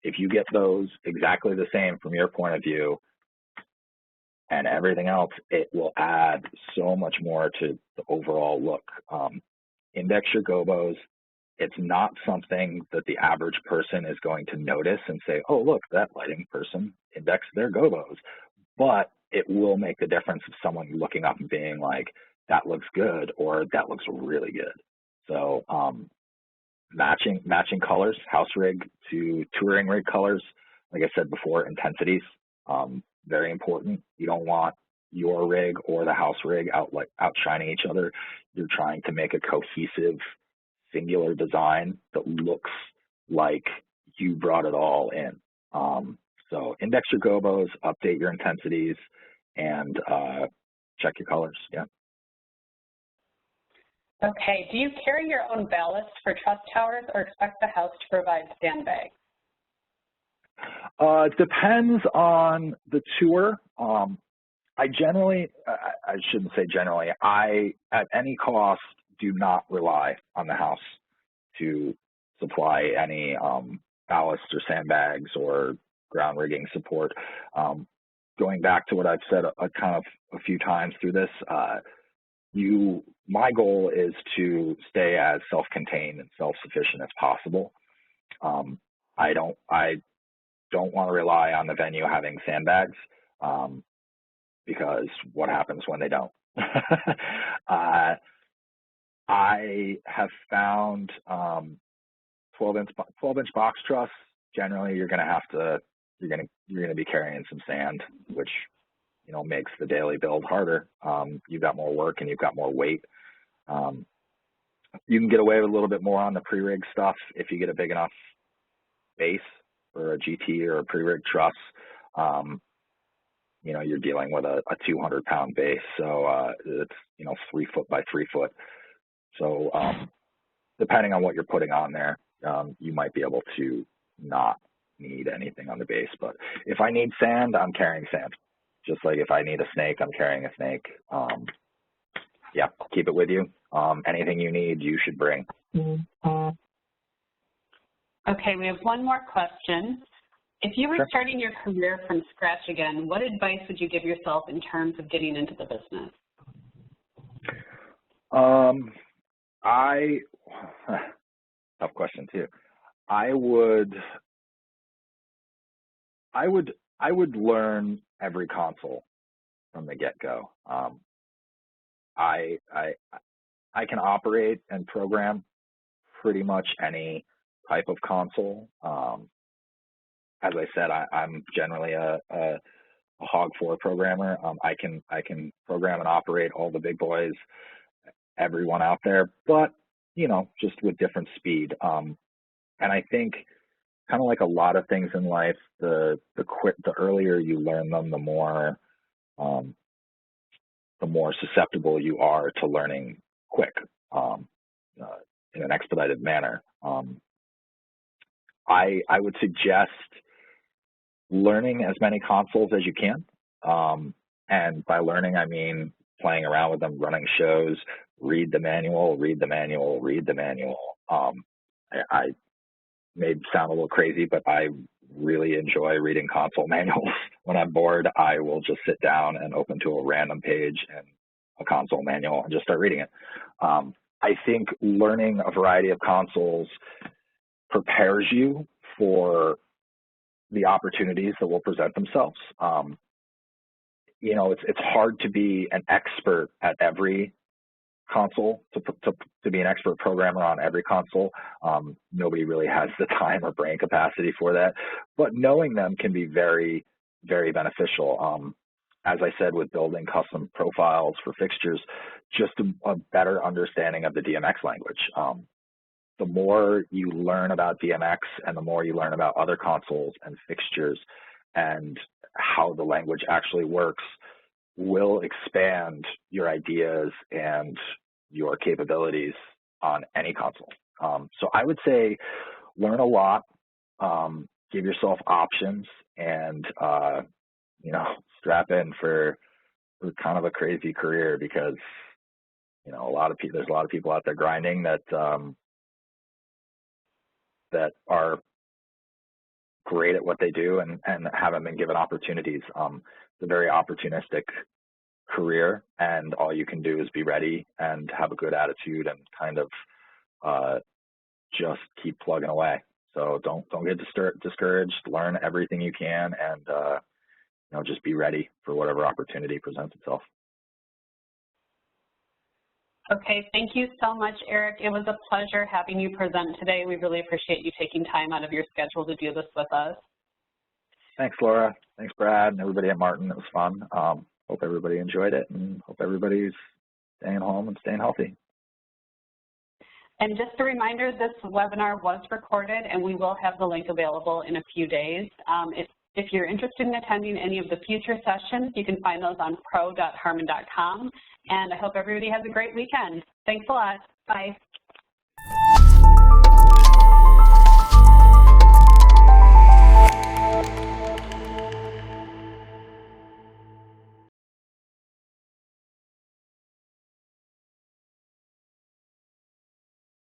if you get those exactly the same from your point of view and everything else, it will add so much more to the overall look. Index your gobos. It's not something that the average person is going to notice and say, oh, look, that lighting person indexed their gobos. But it will make the difference of someone looking up and being like, that looks good, or that looks really good. So matching colors, house rig to touring rig colors. Like I said before, intensities, very important. You don't want your rig or the house rig outshining each other. You're trying to make a cohesive, singular design that looks like you brought it all in. So index your gobos, update your intensities, and check your colors. Yeah. Okay, do you carry your own ballast for truss towers or expect the house to provide sandbags? Depends on the tour. I generally, I shouldn't say generally, I, at any cost, do not rely on the house to supply any ballast or sandbags or ground rigging support. Going back to what I've said a few times through this, my goal is to stay as self-contained and self-sufficient as possible. I don't want to rely on the venue having sandbags, because what happens when they don't? I have found 12-inch box truss. Generally, you're going to be carrying some sand, which makes the daily build harder. You've got more work and you've got more weight. You can get away with a little bit more on the pre-rig stuff if you get a big enough base or a GT or a pre-rig truss. You're dealing with a 200-pound base, so it's 3 foot by 3 foot. So depending on what you're putting on there, you might be able to not need anything on the base. But if I need sand, I'm carrying sand. Just like if I need a snake, I'm carrying a snake. Yeah, keep it with you. Anything you need, you should bring. Okay, we have one more question. If you were Sure. starting your career from scratch again, what advice would you give yourself in terms of getting into the business? Tough question too. I would learn every console from the get-go. I can operate and program pretty much any type of console. As I said, I'm generally a hog 4 programmer. I can program and operate all the big boys, everyone out there, but just with different speed. And I think, kind of like a lot of things in life, the earlier you learn them, the more susceptible you are to learning quick, in an expedited manner. I would suggest learning as many consoles as you can. And by learning, I mean playing around with them, running shows, read the manual. I may sound a little crazy, but I really enjoy reading console manuals. When I'm bored, I will just sit down and open to a random page and a console manual and just start reading it. I think learning a variety of consoles prepares you for the opportunities that will present themselves. You know, it's hard to be an expert at every console, to be an expert programmer on every console. Nobody really has the time or brain capacity for that, but knowing them can be very, very beneficial. As I said, with building custom profiles for fixtures, just a better understanding of the DMX language. The more you learn about DMX and the more you learn about other consoles and fixtures and how the language actually works will expand your ideas and your capabilities on any console. So I would say learn a lot, give yourself options, and you know, strap in for kind of a crazy career, because you know there's a lot of people out there grinding that that are great at what they do and haven't been given opportunities. It's a very opportunistic career, and all you can do is be ready and have a good attitude and kind of just keep plugging away. So don't get discouraged. Learn everything you can, and you know, just be ready for whatever opportunity presents itself. Okay, thank you so much, Eric. It was a pleasure having you present today. We really appreciate you taking time out of your schedule to do this with us. Thanks, Laura. Thanks, Brad, and everybody at Martin. It was fun. Hope everybody enjoyed it, and hope everybody's staying home and staying healthy. And just a reminder, this webinar was recorded, and we will have the link available in a few days. If you're interested in attending any of the future sessions, you can find those on pro.harman.com. And I hope everybody has a great weekend. Thanks a lot. Bye.